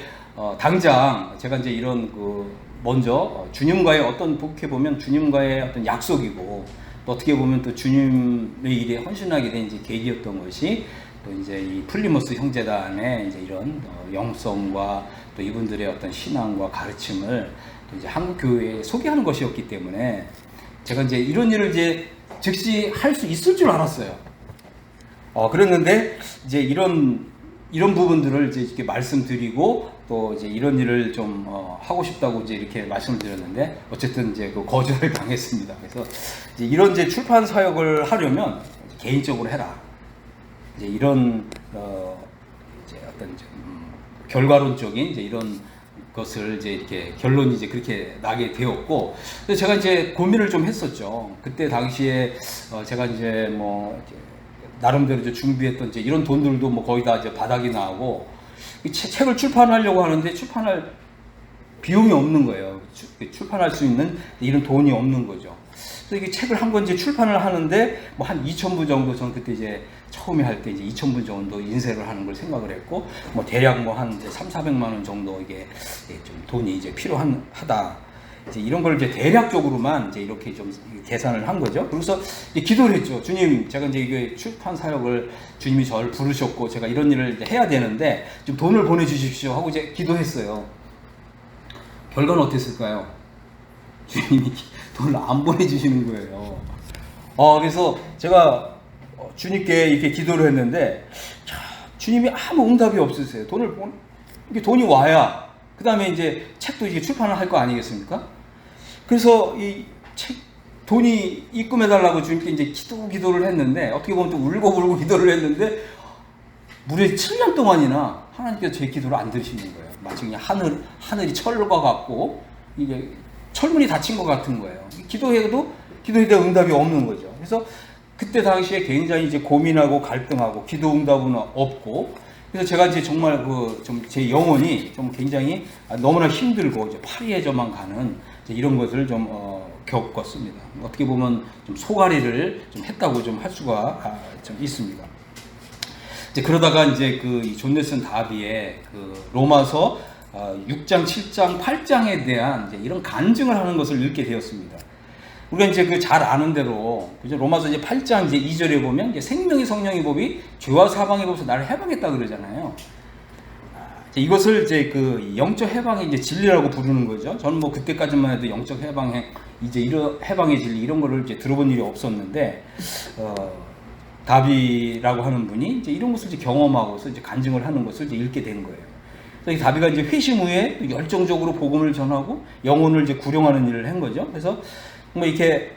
당장 제가 이제 이런 먼저 주님과의 어떻게 보면 주님과의 어떤 약속이고 또 어떻게 보면 또 주님의 일에 헌신하게 된 이제 계기였던 것이 또 이제 이 플리머스 형제단의 이제 이런 영성과 또 이분들의 어떤 신앙과 가르침을 또 이제 한국 교회에 소개하는 것이었기 때문에 제가 이제 이런 일을 이제 즉시 할 수 있을 줄 알았어요. 그랬는데 이제 이런 부분들을 이제 이렇게 말씀드리고 또 이제 이런 일을 좀 하고 싶다고 이제 이렇게 말씀을 드렸는데 어쨌든 이제 그 거절을 당했습니다. 그래서 이제 이런 이제 출판 사역을 하려면 개인적으로 해라. 이제 이런 이제 어떤 결과론적인 이제 이런 것을 이제 이렇게 결론이 이제 그렇게 나게 되었고, 그래서 제가 이제 고민을 좀 했었죠. 그때 당시에 제가 이제 뭐 나름대로 이제 준비했던 이제 이런 돈들도 뭐 거의 다 이제 바닥이 나고 책을 출판하려고 하는데 출판할 비용이 없는 거예요. 출판할 수 있는 이런 돈이 없는 거죠. 그래서 이게 책을 한 권 이제 출판을 하는데 뭐 한 2,000부 정도 저는 그때 이제 처음에 할 때 이제 2,000부 정도 인쇄를 하는 걸 생각을 했고, 뭐 대략 뭐 한 300~400만 원 정도 이게 좀 돈이 이제 필요하다. 이제 이런 걸 이제 대략적으로만 이제 이렇게 좀 계산을 한 거죠. 그래서 이제 기도를 했죠. 주님, 제가 이제 이게 출판 사역을 주님이 저를 부르셨고 제가 이런 일을 이제 해야 되는데 좀 돈을 보내주십시오 하고 이제 기도했어요. 결과는 어땠을까요? 주님이 돈을 안 보내주시는 거예요. 그래서 제가 주님께 이렇게 기도를 했는데 주님이 아무 응답이 없으세요. 이게 돈이 와야 그 다음에 이제 책도 이제 출판을 할 거 아니겠습니까? 그래서 이 책 돈이 입금해달라고 주님께 이제 기도를 했는데 어떻게 보면 또 울고 기도를 했는데 무려 7년 동안이나 하나님께서 제 기도를 안 들으시는 거예요. 마치 그냥 하늘이 철과 같고 이게 철문이 닫힌 것 같은 거예요. 기도에 대한 응답이 없는 거죠. 그래서 그때 당시에 굉장히 이제 고민하고 갈등하고 기도 응답은 없고, 그래서 제가 이제 정말 좀 제 영혼이 좀 굉장히 너무나 힘들고 이제 파리해져만 가는 이제 이런 것을 좀 겪었습니다. 어떻게 보면 좀 소가리를 좀 했다고 좀 할 수가 좀 있습니다. 이제 그러다가 이제 이 존 넬슨 다비의 로마서 6장, 7장, 8장에 대한 이제 이런 간증을 하는 것을 읽게 되었습니다. 우리가 이제 잘 아는 대로, 그죠? 로마서 이제 8장 이제 2절에 보면 이제 생명의 성령의 법이 죄와 사방의 법에서 나를 해방했다 그러잖아요. 이것을 이제 영적 해방의 이제 진리라고 부르는 거죠. 저는 뭐 그때까지만 해도 영적 이제 이런 해방의 진리 이런 거를 이제 들어본 일이 없었는데, 다비라고 하는 분이 이제 이런 것을 이제 경험하고서 이제 간증을 하는 것을 이제 읽게 된 거예요. 그래서 이 다비가 이제 회심 후에 열정적으로 복음을 전하고 영혼을 이제 구령하는 일을 한 거죠. 그래서 뭐 이렇게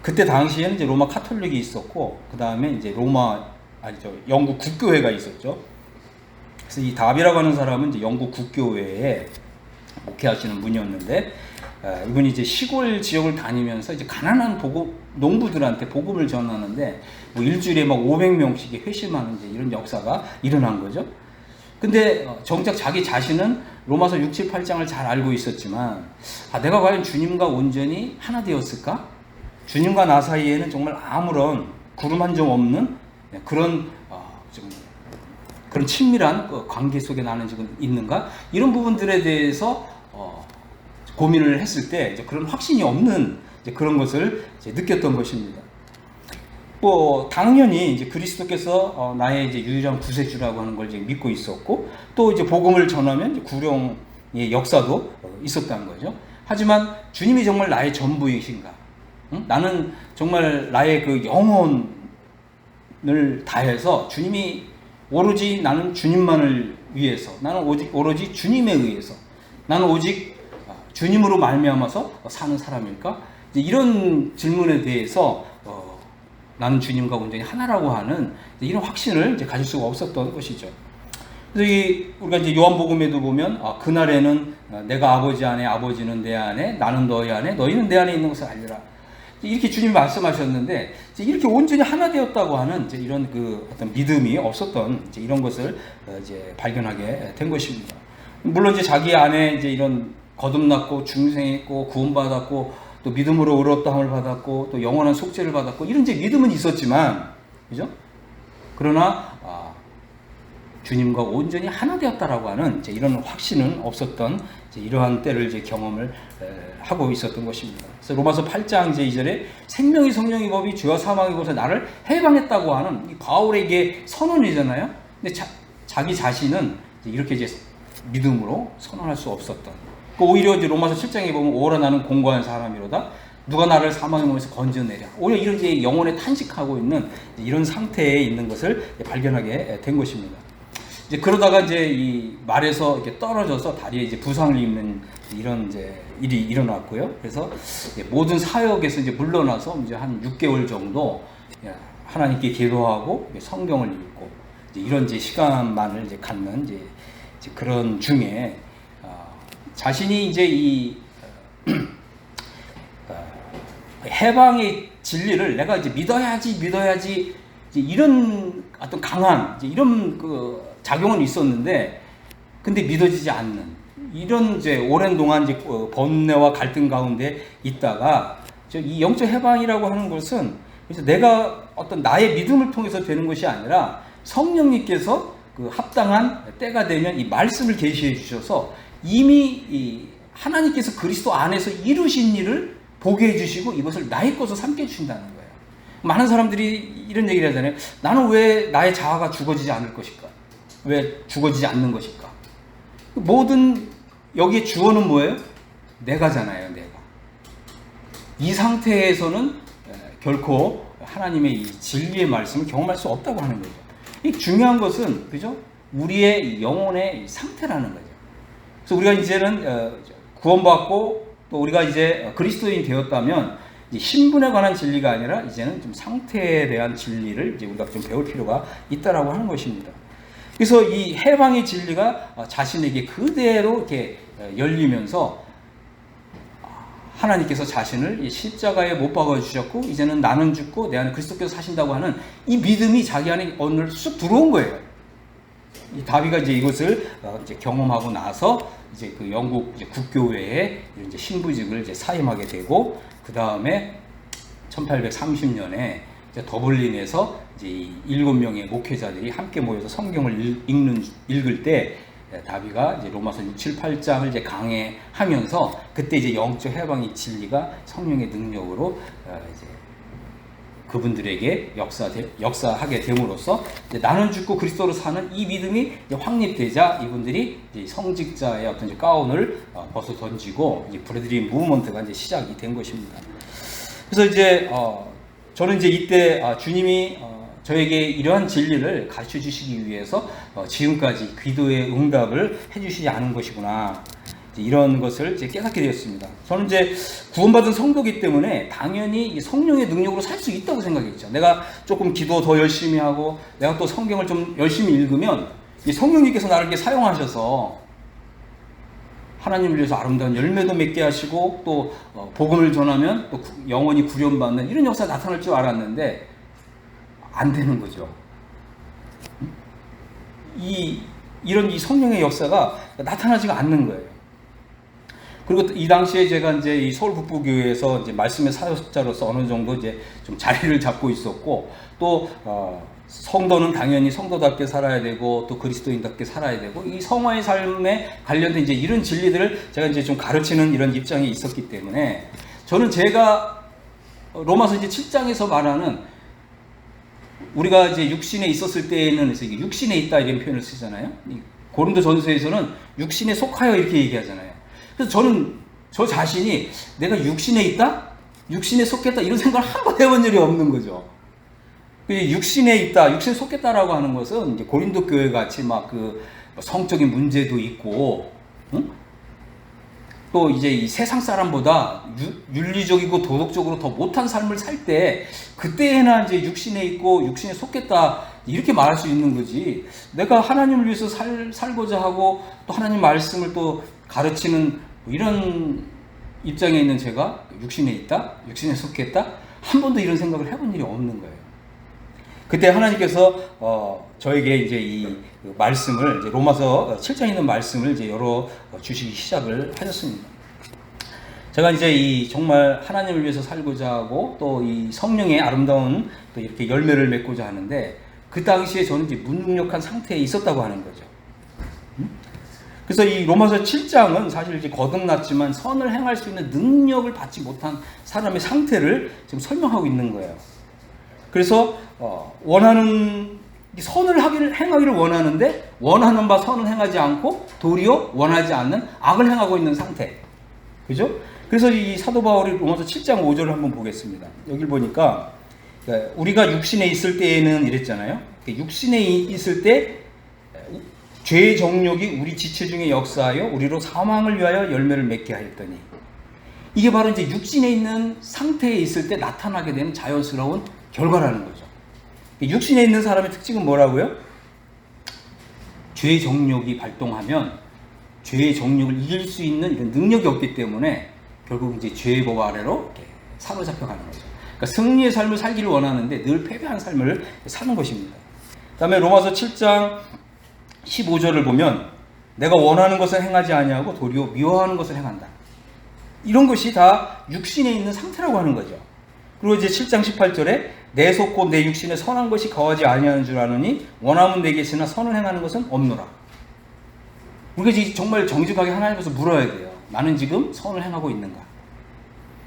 그때 당시에는 이제 로마 카톨릭이 있었고 그 다음에 이제 영국 국교회가 있었죠. 그래서 이 다비라고 하는 사람은 이제 영국 국교회에 목회하시는 분이었는데, 이분이 이제 시골 지역을 다니면서 이제 가난한 농부들한테 복음을 전하는데 뭐 일주일에 막 500명씩 회심하는 이제 이런 역사가 일어난 거죠. 근데 정작 자기 자신은 로마서 6, 7, 8장을 잘 알고 있었지만 내가 과연 주님과 온전히 하나 되었을까? 주님과 나 사이에는 정말 아무런 구름 한 점 없는 그런 친밀한 관계 속에 나는 지금 있는가? 이런 부분들에 대해서 고민을 했을 때 이제 그런 확신이 없는 이제 그런 것을 이제 느꼈던 것입니다. 뭐 당연히 이제 그리스도께서 나의 이제 유일한 구세주라고 하는 걸 이제 믿고 있었고, 또 이제 복음을 전하면 이제 구령의 역사도 있었다는 거죠. 하지만 주님이 정말 나의 전부이신가? 응? 나는 정말 나의 영혼을 다해서 주님이 오로지 나는 주님만을 위해서, 나는 오로지 주님에 의해서, 나는 오직 주님으로 말미암아서 사는 사람일까? 이제 이런 질문에 대해서 나는 주님과 온전히 하나라고 하는 이런 확신을 이제 가질 수가 없었던 것이죠. 그래서 우리가 이제 요한복음에도 보면 그날에는 내가 아버지 안에, 아버지는 내 안에, 나는 너희 안에, 너희는 내 안에 있는 것을 알리라. 이렇게 주님이 말씀하셨는데 이렇게 온전히 하나 되었다고 하는 이제 이런 어떤 믿음이 없었던 이제 이런 것을 이제 발견하게 된 것입니다. 물론 이제 자기 안에 이제 이런 거듭났고 중생했고 구원받았고 또 믿음으로 의롭다함을 받았고 또 영원한 속죄를 받았고 이런 이제 믿음은 있었지만, 그죠? 그러나 주님과 온전히 하나 되었다라고 하는 이제 이런 확신은 없었던 이제 이러한 때를 이제 경험을 하고 있었던 것입니다. 그래서 로마서 8장 이제 2절에 생명의 성령의 법이 죄와 사망의 것에서 나를 해방했다고 하는 이 바울에게 선언이잖아요. 근데 자기 자신은 이렇게 이제 믿음으로 선언할 수 없었던. 오히려 이제 로마서 7장에 보면 오라 나는 공고한 사람이로다. 누가 나를 사망의 몸에서 건져내랴. 오히려 이런 이제 영혼에 탄식하고 있는 이런 상태에 있는 것을 발견하게 된 것입니다. 이제 그러다가 이제 이 말에서 이렇게 떨어져서 다리에 이제 부상을 입는 이런 이제 일이 일어났고요. 그래서 모든 사역에서 이제 물러나서 이제 한 6개월 정도 하나님께 기도하고 성경을 읽고 이제 이런 이제 시간만을 이제 갖는 이제 그런 중에 자신이 이제 이 해방의 진리를 내가 이제 믿어야지 이제 이런 어떤 강한 이제 이런 그 작용은 있었는데, 근데 믿어지지 않는 이런 이제 오랜 동안 이제 번뇌와 갈등 가운데 있다가 이 영적 해방이라고 하는 것은 그래서 내가 어떤 나의 믿음을 통해서 되는 것이 아니라 성령님께서 그 합당한 때가 되면 이 말씀을 계시해 주셔서 이미 이 하나님께서 그리스도 안에서 이루신 일을 보게 해주시고 이것을 나의 것으로 삼게 해주신다는 거예요. 많은 사람들이 이런 얘기를 하잖아요. 나는 왜 나의 자아가 죽어지지 않을 것일까? 왜 죽어지지 않는 것일까? 모든 여기에 주어는 뭐예요? 내가잖아요. 내가. 이 상태에서는 결코 하나님의 이 진리의 말씀을 경험할 수 없다고 하는 거죠. 이 중요한 것은 그죠? 우리의 영혼의 상태라는 거죠. 그래서 우리가 이제는 구원받고 또 우리가 이제 그리스도인이 되었다면 이제 신분에 관한 진리가 아니라 이제는 좀 상태에 대한 진리를 이제 우리가 좀 배울 필요가 있다라고 하는 것입니다. 그래서 이 해방의 진리가 자신에게 그대로 이렇게 열리면서 하나님께서 자신을 십자가에 못 박아 주셨고 이제는 나는 죽고 내 안에 그리스도께서 사신다고 하는 이 믿음이 자기 안에 오늘 쑥 들어온 거예요. 이 다윗가 이제 이것을 이제 경험하고 나서 이제 그 영국 이제 국교회에 이제 신부직을 이제 사임하게 되고 그 다음에 1830년에 이제 더블린에서 이제 7명의 목회자들이 함께 모여서 성경을 읽을 때 다윗가 이제 로마서 6, 7, 8장을 이제 강해하면서 그때 이제 영적 해방의 진리가 성령의 능력으로 이제 그분들에게 역사하게 됨으로써 이제 나는 죽고 그리스도로 사는 이 믿음이 확립되자 이분들이 이제 성직자의 어떤 이제 가운을 벗어 던지고 이제 브래들리 무브먼트가 이제 시작이 된 것입니다. 그래서 이제 저는 이제 이때 주님이 저에게 이러한 진리를 가르쳐 주시기 위해서 지금까지 기도의 응답을 해주시지 않은 것이구나. 이런 것을 이제 깨닫게 되었습니다. 저는 이제 구원받은 성도이기 때문에 당연히 이 성령의 능력으로 살 수 있다고 생각했죠. 내가 조금 기도 더 열심히 하고 내가 또 성경을 좀 열심히 읽으면 이 성령님께서 나를 이렇게 사용하셔서 하나님을 위해서 아름다운 열매도 맺게 하시고 또 복음을 전하면 또 영원히 구원받는 이런 역사가 나타날 줄 알았는데 안 되는 거죠. 이런 이 성령의 역사가 나타나지가 않는 거예요. 그리고 이 당시에 제가 이제 이 서울 북부교회에서 이제 말씀의 사역자로서 어느 정도 이제 좀 자리를 잡고 있었고 또 성도는 당연히 성도답게 살아야 되고 또 그리스도인답게 살아야 되고 이 성화의 삶에 관련된 이제 이런 진리들을 제가 이제 좀 가르치는 이런 입장에 있었기 때문에 저는 제가 로마서 이제 7장에서 말하는 우리가 이제 육신에 있었을 때에는 그래서 이게 육신에 있다 이런 표현을 쓰잖아요. 고린도전서에서는 육신에 속하여 이렇게 얘기하잖아요. 그래서 저는 저 자신이 내가 육신에 있다? 육신에 속했다? 이런 생각을 한 번 해본 일이 없는 거죠. 육신에 있다, 육신에 속했다라고 하는 것은 이제 고린도 교회 같이 막 그 성적인 문제도 있고, 응? 또 이제 이 세상 사람보다 윤리적이고 도덕적으로 더 못한 삶을 살 때 그때나 이제 육신에 있고 육신에 속했다 이렇게 말할 수 있는 거지. 내가 하나님을 위해서 살고자 하고 또 하나님 말씀을 또 가르치는 이런 입장에 있는 제가 육신에 있다? 육신에 속했다? 한 번도 이런 생각을 해본 일이 없는 거예요. 그때 하나님께서 저에게 이제 이 말씀을 이제 로마서 7장에 있는 말씀을 이제 열어 주시기 시작을 하셨습니다. 제가 이제 이 정말 하나님을 위해서 살고자 하고 또 이 성령의 아름다운 또 이렇게 열매를 맺고자 하는데 그 당시에 저는 이제 무능력한 상태에 있었다고 하는 거죠. 그래서 이 로마서 7장은 사실 이제 거듭났지만 선을 행할 수 있는 능력을 받지 못한 사람의 상태를 지금 설명하고 있는 거예요. 그래서 원하는 선을 행하기를 원하는데 원하는 바 선을 행하지 않고 도리어 원하지 않는 악을 행하고 있는 상태. 그죠? 그래서 이 사도 바울이 로마서 7장 5절을 한번 보겠습니다. 여기 보니까 우리가 육신에 있을 때에는 이랬잖아요. 육신에 있을 때 죄의 정욕이 우리 지체 중에 역사하여 우리로 사망을 위하여 열매를 맺게 하였더니, 이게 바로 이제 육신에 있는 상태에 있을 때 나타나게 되는 자연스러운 결과라는 거죠. 육신에 있는 사람의 특징은 뭐라고요? 죄의 정욕이 발동하면 죄의 정욕을 이길 수 있는 이런 능력이 없기 때문에 결국 이제 죄의 법 아래로 이렇게 사로잡혀 가는 거죠. 그러니까 승리의 삶을 살기를 원하는데 늘 패배한 삶을 사는 것입니다. 그 다음에 로마서 7장 15절을 보면 내가 원하는 것을 행하지 아니하고 도리어 미워하는 것을 행한다. 이런 것이 다 육신에 있는 상태라고 하는 거죠. 그리고 이제 7장 18절에 내 속 곧 내 육신에 선한 것이 거하지 아니하는 줄 아느니 원함은 내게 있으나 선을 행하는 것은 없노라. 우리가 이제 정말 정직하게 하나님께서 물어야 돼요. 나는 지금 선을 행하고 있는가?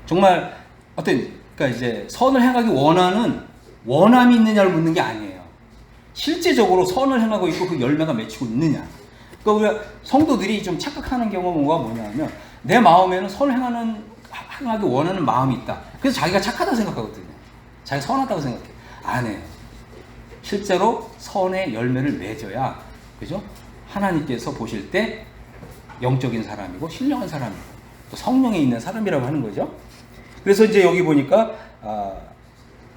정말 그러니까 이제 선을 행하기 원하는 원함이 있느냐를 묻는 게 아니에요. 실제적으로 선을 행하고 있고 그 열매가 맺히고 있느냐. 그러니까 우리가 성도들이 좀 착각하는 경우가 뭐냐면 내 마음에는 선을 행하기 원하는 마음이 있다. 그래서 자기가 착하다고 생각하거든요. 자기가 선하다고 생각해. 안 해요. 실제로 선의 열매를 맺어야, 그죠? 하나님께서 보실 때 영적인 사람이고 신령한 사람이고 또 성령에 있는 사람이라고 하는 거죠. 그래서 이제 여기 보니까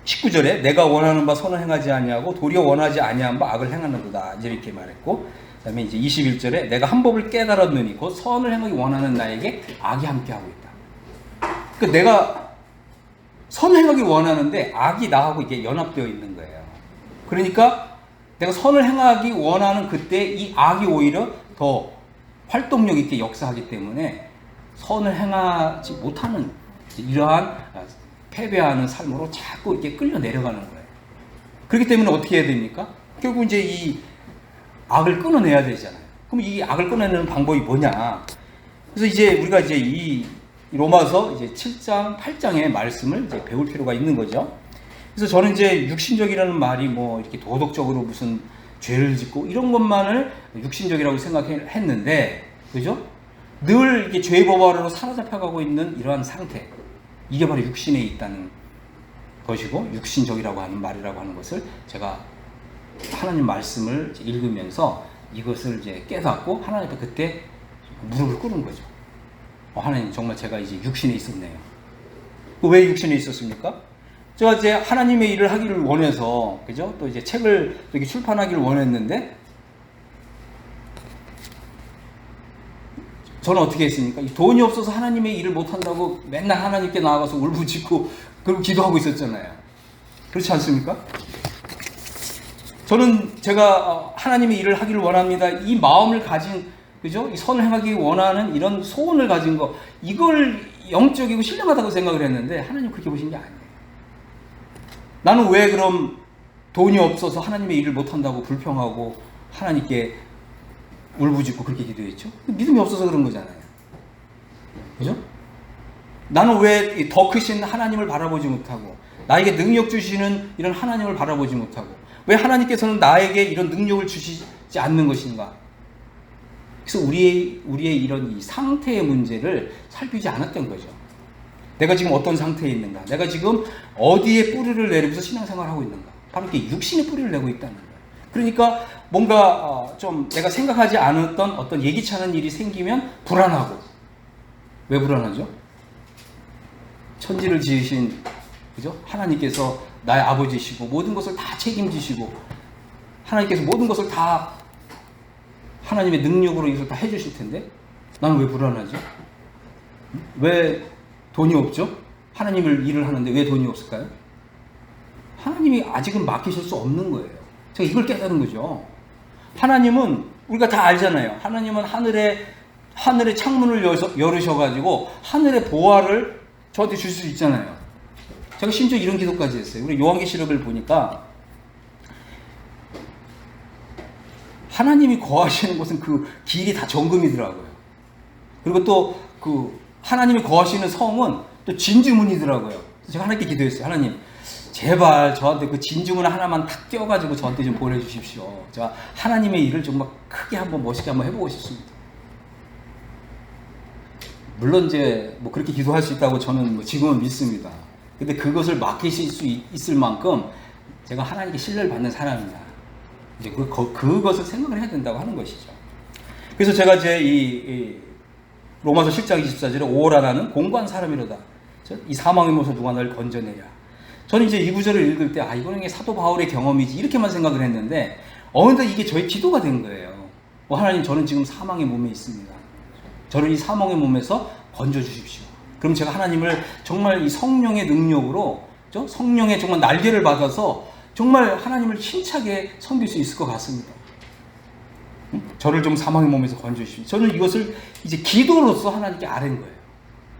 19절에 내가 원하는 바 선을 행하지 아니하고 도리어 원하지 아니한 바 악을 행하는도다, 이렇게 말했고, 그 다음에 이제 21절에 내가 한 법을 깨달았느니 곧 선을 행하기 원하는 나에게 악이 함께하고 있다. 그러니까 내가 선을 행하기 원하는데 악이 나하고 이게 연합되어 있는 거예요. 그러니까 내가 선을 행하기 원하는 그때 이 악이 오히려 더 활동력 있게 역사하기 때문에 선을 행하지 못하는 이러한 패배하는 삶으로 자꾸 이렇게 끌려 내려가는 거예요. 그렇기 때문에 어떻게 해야 됩니까? 결국 이제 이 악을 끊어내야 되잖아요. 그럼 이 악을 끊어내는 방법이 뭐냐? 그래서 이제 우리가 이제 이 로마서 이제 7장, 8장의 말씀을 이제 배울 필요가 있는 거죠. 그래서 저는 이제 육신적이라는 말이 뭐 이렇게 도덕적으로 무슨 죄를 짓고 이런 것만을 육신적이라고 생각했는데, 그죠? 늘 이렇게 죄의 법 아래로 사로잡혀가고 있는 이러한 상태. 이게 바로 육신에 있다는 것이고, 육신적이라고 하는 말이라고 하는 것을 제가 하나님 말씀을 읽으면서 이것을 이제 깨닫고 하나님께 그때 무릎을 꿇은 거죠. 하나님, 정말 제가 이제 육신에 있었네요. 왜 육신에 있었습니까? 제가 이제 하나님의 일을 하기를 원해서, 그죠? 또 이제 책을 이렇게 출판하기를 원했는데, 저는 어떻게 했습니까? 돈이 없어서 하나님의 일을 못한다고 맨날 하나님께 나아가서 울부짖고 그리고 기도하고 있었잖아요. 그렇지 않습니까? 저는 제가 하나님의 일을 하기를 원합니다. 이 마음을 가진, 그죠? 이 선을 행하기 원하는 이런 소원을 가진 거, 이걸 영적이고 신령하다고 생각을 했는데 하나님 그렇게 보신 게 아니에요. 나는 왜 그럼 돈이 없어서 하나님의 일을 못한다고 불평하고 하나님께 울부짖고 그렇게 기도했죠? 믿음이 없어서 그런 거잖아요. 그죠? 나는 왜 더 크신 하나님을 바라보지 못하고 나에게 능력 주시는 이런 하나님을 바라보지 못하고 왜 하나님께서는 나에게 이런 능력을 주시지 않는 것인가? 그래서 우리의 이런 이 상태의 문제를 살피지 않았던 거죠. 내가 지금 어떤 상태에 있는가? 내가 지금 어디에 뿌리를 내리면서 신앙생활을 하고 있는가? 바로 이렇게 육신의 뿌리를 내고 있다는 거예요. 그러니까 뭔가 좀 내가 생각하지 않았던 어떤 예기치 않은 일이 생기면 불안하고. 왜 불안하죠? 천지를 지으신, 그죠? 하나님께서 나의 아버지시고 모든 것을 다 책임지시고 하나님께서 모든 것을 다 하나님의 능력으로 이것을 다 해주실 텐데 나는 왜 불안하죠? 왜 돈이 없죠? 하나님을 일을 하는데 왜 돈이 없을까요? 하나님이 아직은 맡기실 수 없는 거예요. 제가 이걸 깨달은 거죠. 하나님은 우리가 다 알잖아요. 하나님은 하늘의 창문을 열으셔가지고 하늘의 보화를 저한테 줄 수 있잖아요. 제가 심지어 이런 기도까지 했어요. 우리 요한계시록을 보니까 하나님이 거하시는 곳은 그 길이 다 정금이더라고요. 그리고 또 그 하나님이 거하시는 성은 또 진주문이더라고요. 제가 하나님께 기도했어요. 하나님, 제발 저한테 그 진주문 하나만 탁 띄워가지고 저한테 좀 보내주십시오. 제가 하나님의 일을 정말 크게 한번 멋있게 한번 해보고 싶습니다. 물론 이제 뭐 그렇게 기도할 수 있다고 저는 뭐 지금은 믿습니다. 근데 그것을 맡기실 수 있을 만큼 제가 하나님께 신뢰를 받는 사람이냐, 이제 그것을 생각을 해야 된다고 하는 것이죠. 그래서 제가 이제 이 로마서 10장 24절에 오라 나는 공고한 사람이로다. 이 사망의 몸에서 누가 널 건져내랴. 저는 이제 이 구절을 읽을 때 이거는 사도 바울의 경험이지 이렇게만 생각을 했는데 어느덧 이게 저의 기도가 된 거예요. 하나님, 저는 지금 사망의 몸에 있습니다. 저를 이 사망의 몸에서 건져주십시오. 그럼 제가 하나님을 정말 이 성령의 능력으로, 성령의 정말 날개를 받아서 정말 하나님을 힘차게 섬길 수 있을 것 같습니다. 저를 좀 사망의 몸에서 건져주십시오. 저는 이것을 이제 기도로서 하나님께 아뢰는 거예요.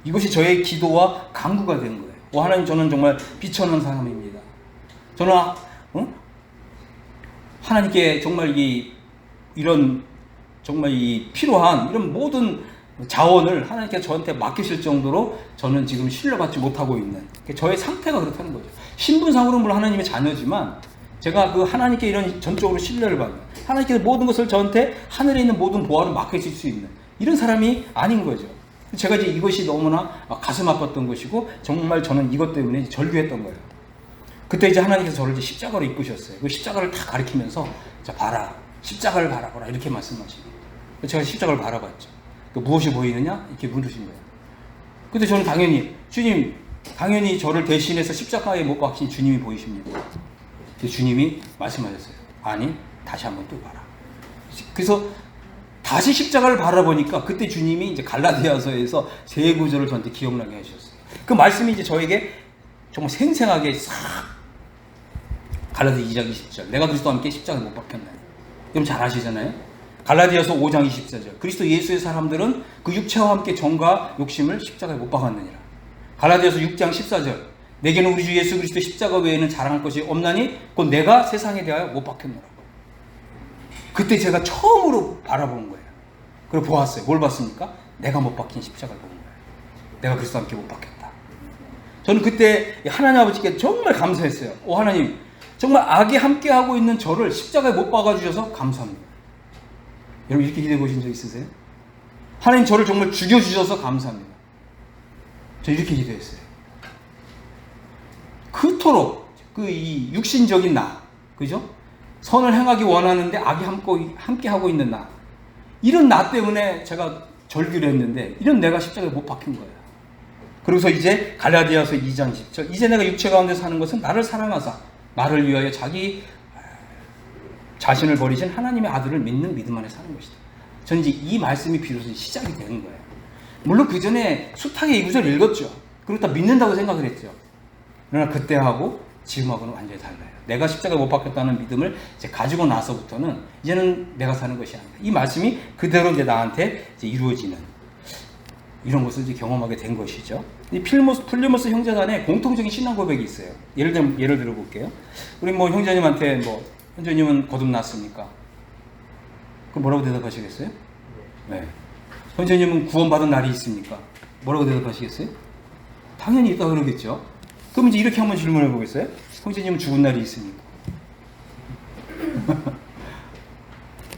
이것이 저의 기도와 간구가 된 거예요. 하나님, 저는 정말 비천한 사람입니다. 저는 하나님께 정말 이런 정말 이 필요한 이런 모든 자원을 하나님께 저한테 맡기실 정도로 저는 지금 신뢰받지 못하고 있는 저의 상태가 그렇다는 거죠. 신분상으로는 물론 하나님의 자녀지만 제가 그 하나님께 이런 전적으로 신뢰를 받는, 하나님께 모든 것을 저한테 하늘에 있는 모든 보화를 맡기실 수 있는 이런 사람이 아닌 거죠. 제가 이제 이것이 너무나 가슴 아팠던 것이고 정말 저는 이것 때문에 절규했던 거예요. 그때 이제 하나님께서 저를 이제 십자가로 이끄셨어요. 그 십자가를 다 가리키면서 자, 봐라, 십자가를 바라보라 이렇게 말씀하시고, 제가 십자가를 바라봤죠. 무엇이 보이느냐 이렇게 물으신 거예요. 근데 저는 당연히 주님, 당연히 저를 대신해서 십자가에 못 박힌 주님이 보이십니다. 주님이 말씀하셨어요. 아니, 다시 한번 또 봐라. 그래서 다시 십자가를 바라보니까 그때 주님이 이제 갈라디아서에서 세 구절을 저한테 기억나게 하셨어요. 그 말씀이 이제 저에게 정말 생생하게 싹, 갈라디아 2장 20절, 내가 그리스도와 함께 십자가에 못 박혔나요? 여러분 잘 아시잖아요. 갈라디아서 5장 24절, 그리스도 예수의 사람들은 그 육체와 함께 정과 욕심을 십자가에 못 박았느니라. 갈라디아서 6장 14절, 내게는 우리 주 예수 그리스도 십자가 외에는 자랑할 것이 없나니 곧 내가 세상에 대하여 못 박혔노라. 그때 제가 처음으로 바라본 거예요. 그리고 보았어요. 뭘 봤습니까? 내가 못 박힌 십자가를 본 거예요. 내가 그리스도와 함께 못 박혔다. 저는 그때 하나님 아버지께 정말 감사했어요. 하나님, 정말 악이 함께하고 있는 저를 십자가에 못 박아주셔서 감사합니다. 여러분 이렇게 기도해 보신 적 있으세요? 하나님, 저를 정말 죽여주셔서 감사합니다. 저 이렇게 기도했어요. 그토록 이 육신적인 나, 그죠? 선을 행하기 원하는데 악이 함께하고 있는 나, 이런 나 때문에 제가 절규를 했는데 이런 내가 십자가에 못 박힌 거예요. 그러고서 이제 갈라디아서 2장 10절, 이제 내가 육체 가운데 사는 것은 나를 사랑하사 나를 위하여 자기 자신을 버리신 하나님의 아들을 믿는 믿음 안에 사는 것이다. 저는 이제 이 말씀이 비로소 시작이 되는 거예요. 물론 그 전에 숱하게 이 구절 읽었죠. 그리고 다 믿는다고 생각을 했죠. 그러나 그때하고 지금하고는 완전히 달라요. 내가 십자가에 못 박혔다는 믿음을 이제 가지고 나서부터는 이제는 내가 사는 것이 아니다. 이 말씀이 그대로 이제 나한테 이제 이루어지는 이런 것을 이제 경험하게 된 것이죠. 이 플리모스 형제단에 공통적인 신앙 고백이 있어요. 예를 들어볼게요. 우리 뭐 형제님한테 형제님은 거듭났습니까? 그럼 뭐라고 대답하시겠어요? 네. 형제님은 구원받은 날이 있습니까? 뭐라고 대답하시겠어요? 당연히 있다 그러겠죠. 그럼 이제 이렇게 한번 질문해 보겠어요? 형제님은 죽은 날이 있습니까?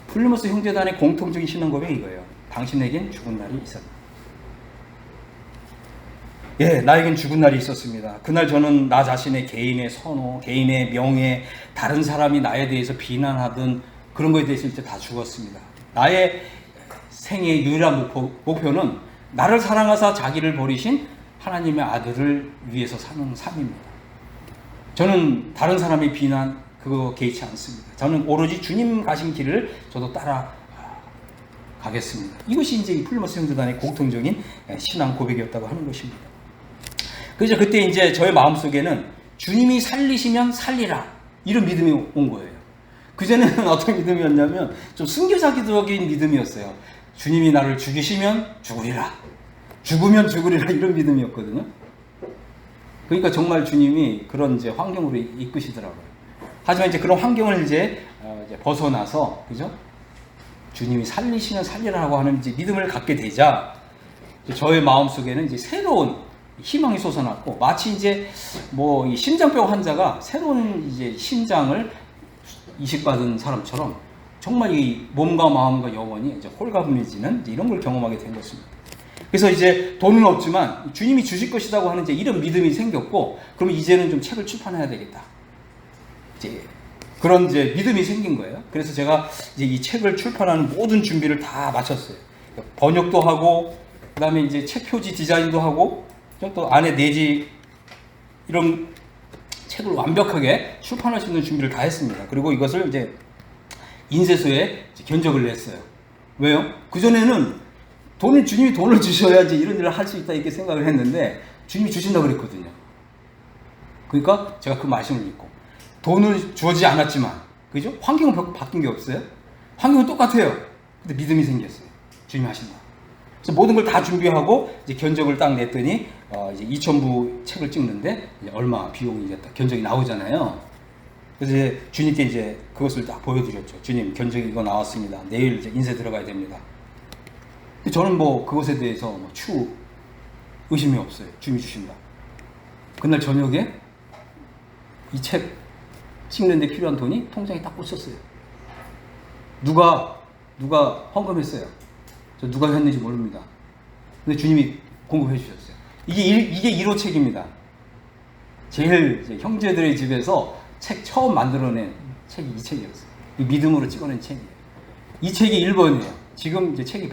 플리모스 형제단의 공통적인 신앙 고백이 이거예요. 당신에겐 죽은 날이 있었다. 예, 나에겐 죽은 날이 있었습니다. 그날 저는 나 자신의 개인의 선호, 개인의 명예, 다른 사람이 나에 대해서 비난하던 그런 거에 대해서 이제 다 죽었습니다. 나의 생애의 유일한 목표는 나를 사랑하사 자기를 버리신 하나님의 아들을 위해서 사는 삶입니다. 저는 다른 사람의 비난 그거 개의치 않습니다. 저는 오로지 주님 가신 길을 저도 따라 가겠습니다. 이것이 이제 이 플리모스 형제단의 공통적인 신앙 고백이었다고 하는 것입니다. 그래서 그때 이제 저의 마음속에는 주님이 살리시면 살리라 이런 믿음이 온 거예요. 그전에는 어떤 믿음이었냐면 좀 순교자기적인 믿음이었어요. 주님이 나를 죽이시면 죽으리라, 죽으면 죽으리라 이런 믿음이었거든요. 그러니까 정말 주님이 그런 이제 환경으로 이끄시더라고요. 하지만 이제 그런 환경을 이제 벗어나서, 그죠? 주님이 살리시면 살리라고 하는 이제 믿음을 갖게 되자 저의 마음속에는 이제 새로운 희망이 솟아났고, 마치 이제 뭐 이 심장병 환자가 새로운 이제 심장을 이식받은 사람처럼 정말 이 몸과 마음과 영혼이 이제 홀가분해지는 이제 이런 걸 경험하게 된 것입니다. 그래서 이제 돈은 없지만 주님이 주실 것이라고 하는 이제 이런 믿음이 생겼고, 그러면 이제는 좀 책을 출판해야 되겠다. 이제 그런 이제 믿음이 생긴 거예요. 그래서 제가 이제 이 책을 출판하는 모든 준비를 다 마쳤어요. 번역도 하고, 그 다음에 이제 책 표지 디자인도 하고, 또 안에 내지 이런 책을 완벽하게 출판할 수 있는 준비를 다 했습니다. 그리고 이것을 이제 인쇄소에 견적을 냈어요. 왜요? 그전에는 주님이 돈을 주셔야지 이런 일을 할 수 있다 이렇게 생각을 했는데, 주님이 주신다고 그랬거든요. 그러니까 제가 그 말씀을 믿고, 돈을 주어지지 않았지만, 그죠? 환경은 바뀐 게 없어요. 환경은 똑같아요. 근데 믿음이 생겼어요. 주님이 하신다. 그래서 모든 걸 다 준비하고 이제 견적을 딱 냈더니 이제 2,000부 책을 찍는데 이제 얼마 비용이 이제 딱 견적이 나오잖아요. 그래서 이제 주님께 이제 그것을 딱 보여드렸죠. 주님, 견적이 이거 나왔습니다. 내일 이제 인쇄 들어가야 됩니다. 저는 뭐 그것에 대해서 뭐 추후 의심이 없어요. 주님이 주신다. 그날 저녁에 이 책 찍는데 필요한 돈이 통장에 딱 꽂혔어요. 누가 헌금했어요. 저 누가 했는지 모릅니다. 근데 주님이 공급해 주셨어요. 이게 1호 책입니다. 제일 이제 형제들의 집에서 책 처음 만들어낸 책이 이 책이었어요. 이 믿음으로 찍어낸 책이에요. 이 책이 1번이에요. 지금 이제 책이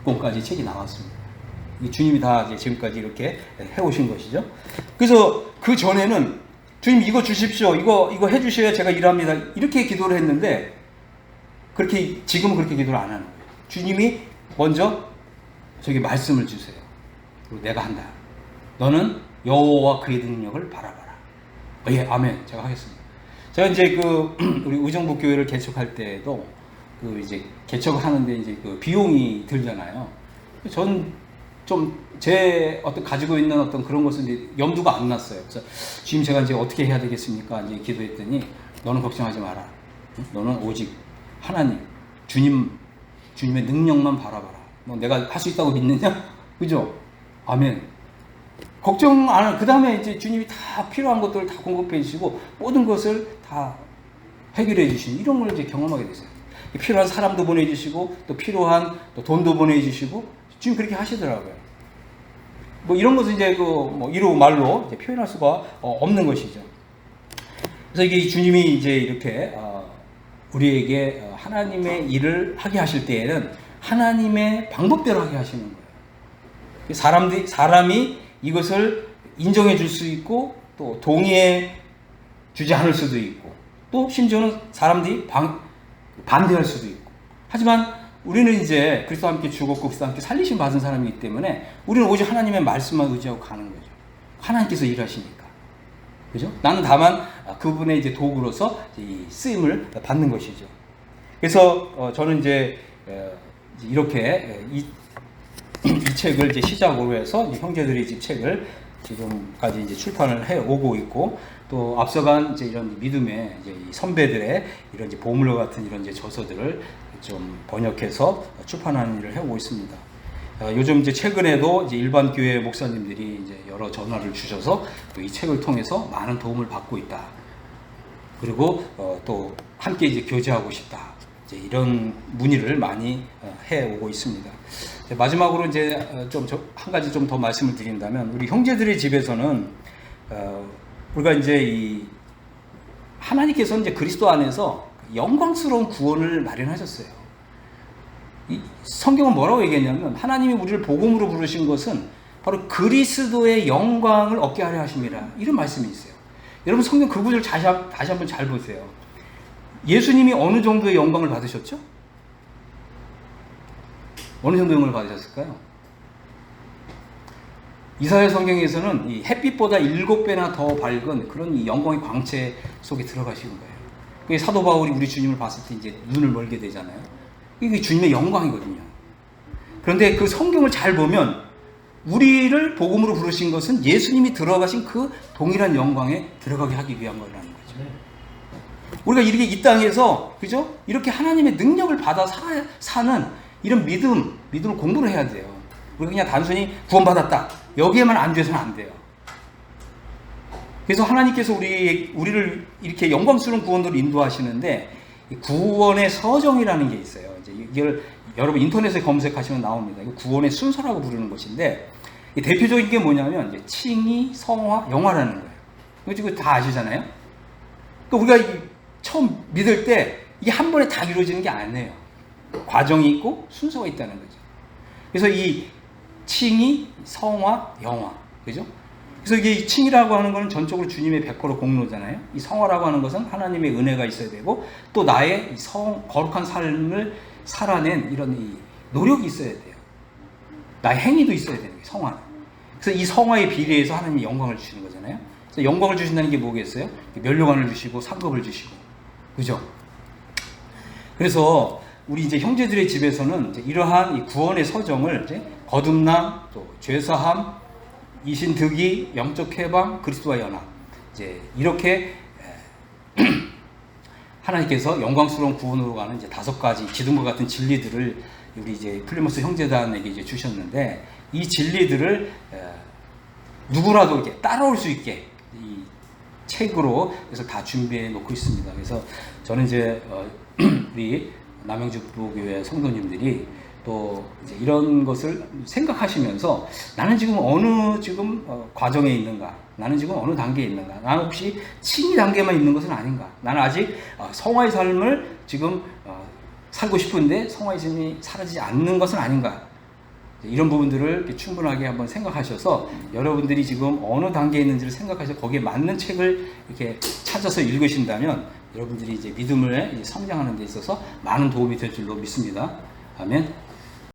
120권까지 책이 나왔습니다. 이 주님이 다 이제 지금까지 이렇게 해오신 것이죠. 그래서 그 전에는 주님 이거 주십시오. 이거 해주셔야 제가 일합니다. 이렇게 기도를 했는데, 지금은 그렇게 기도를 안 하는 거예요. 주님이 먼저 저기 말씀을 주세요. 그리고 내가 한다. 너는 여호와와 그의 능력을 바라봐라. 예, 아멘. 제가 하겠습니다. 제가 이제 우리 의정부 교회를 개척할 때도 이제 개척을 하는데 이제 비용이 들잖아요. 저는 좀 제 가지고 있는 어떤 그런 것은 이제 염두가 안 났어요. 그래서 주님, 제가 이제 어떻게 해야 되겠습니까? 이제 기도했더니, 너는 걱정하지 마라. 너는 오직 하나님, 주님의 능력만 바라봐라. 뭐 내가 할 수 있다고 믿느냐? 그죠? 아멘. 걱정 안 하고, 그 다음에 이제 주님이 다 필요한 것들을 다 공급해 주시고, 모든 것을 다 해결해 주시는 이런 걸 이제 경험하게 됐어요. 필요한 사람도 보내주시고, 또 필요한 또 돈도 보내주시고, 주님 그렇게 하시더라고요. 뭐 이런 것은 이제 이루 말로 이제 표현할 수가 없는 것이죠. 그래서 이게 주님이 이제 이렇게 우리에게 하나님의 일을 하게 하실 때에는 하나님의 방법대로 하게 하시는 거예요. 사람이 이것을 인정해 줄 수 있고, 또 동의해 주지 않을 수도 있고, 또 심지어는 사람들이 반대할 수도 있고. 하지만 우리는 이제 그리스도와 함께 죽었고 그리스도와 함께 살리심 받은 사람이기 때문에 우리는 오직 하나님의 말씀만 의지하고 가는 거죠. 하나님께서 일하시니까. 그죠? 나는 다만 그분의 이제 도구로서 이 쓰임을 받는 것이죠. 그래서 저는 이제 이렇게 이 책을 이제 시작으로 해서 형제들의 집 책을 지금까지 이제 출판을 해 오고 있고, 또 앞서간 이제 이런 믿음의 이제 이 선배들의 이런 이제 보물 같은 이런 이제 저서들을 좀 번역해서 출판하는 일을 해오고 있습니다. 요즘 이제 최근에도 이제 일반 교회 목사님들이 이제 여러 전화를 주셔서 이 책을 통해서 많은 도움을 받고 있다. 그리고 또 함께 이제 교제하고 싶다. 이제 이런 문의를 많이 해오고 있습니다. 마지막으로 이제 한 가지 좀 더 말씀을 드린다면, 우리 형제들의 집에서는 우리가 이제 하나님께서 이제 그리스도 안에서 영광스러운 구원을 마련하셨어요. 이 성경은 뭐라고 얘기했냐면, 하나님이 우리를 복음으로 부르신 것은 바로 그리스도의 영광을 얻게 하려 하심이라, 이런 말씀이 있어요. 여러분 성경 그 구절 다시 한번 잘 보세요. 예수님이 어느 정도의 영광을 받으셨죠? 어느 정도 영광을 받으셨을까요? 이사야 성경에서는 이 햇빛보다 7배나 더 밝은 그런 이 영광의 광채 속에 들어가시는 거예요. 그게 사도 바울이 우리 주님을 봤을 때 이제 눈을 멀게 되잖아요. 이게 주님의 영광이거든요. 그런데 그 성경을 잘 보면 우리를 복음으로 부르신 것은 예수님이 들어가신 그 동일한 영광에 들어가게 하기 위한 거라는 거죠. 우리가 이렇게 이 땅에서 그죠? 이렇게 하나님의 능력을 받아 사는 이런 믿음을 공부를 해야 돼요. 우리가 그냥 단순히 구원받았다 여기에만 안주해서는 안 돼요. 그래서 하나님께서 우리를 이렇게 영광스러운 구원으로 인도하시는데 구원의 서정이라는 게 있어요. 이제 이걸 여러분 인터넷에 검색하시면 나옵니다. 이거 구원의 순서라고 부르는 것인데 대표적인 게 뭐냐면 이제 칭의, 성화, 영화라는 거예요. 이거 지금 다 아시잖아요. 그러니까 우리가 처음 믿을 때 이게 한 번에 다 이루어지는 게 아니에요. 과정이 있고 순서가 있다는 거죠. 그래서 이 칭의, 성화, 영화, 그죠? 그래서 이게 칭이라고 하는 것은 전적으로 주님의 100% 공로잖아요. 이 성화라고 하는 것은 하나님의 은혜가 있어야 되고 또 나의 거룩한 삶을 살아낸 이런 이 노력이 있어야 돼요. 나의 행위도 있어야 되는 게 성화는. 그래서 이 성화에 비례해서 하나님이 영광을 주시는 거잖아요. 그래서 영광을 주신다는 게 뭐겠어요? 면류관을 주시고 상급을 주시고, 그죠? 그래서 우리 이제 형제들의 집에서는 이제 이러한 이 구원의 서정을 이제 거듭남, 또 죄사함, 이신득이, 영적 해방, 그리스도와 연합, 이제 이렇게 하나님께서 영광스러운 구원으로 가는 이제 5가지 기둥과 같은 진리들을 우리 이제 플리모스 형제단에게 이제 주셨는데 이 진리들을 누구라도 이렇게 따라올 수 있게 이 책으로 그래서 다 준비해 놓고 있습니다. 그래서 저는 이제 우리 남영주부교회 성도님들이 또 이제 이런 것을 생각하시면서 나는 지금 어느 과정에 있는가? 나는 지금 어느 단계에 있는가? 나는 혹시 칭의 단계만 있는 것은 아닌가? 나는 아직 성화의 삶을 지금 살고 싶은데 성화의 삶이 사라지지 않는 것은 아닌가? 이런 부분들을 충분하게 한번 생각하셔서 여러분들이 지금 어느 단계에 있는지를 생각하셔서 거기에 맞는 책을 이렇게 찾아서 읽으신다면 여러분들이 이제 믿음을 성장하는 데 있어서 많은 도움이 될 줄로 믿습니다. 아멘.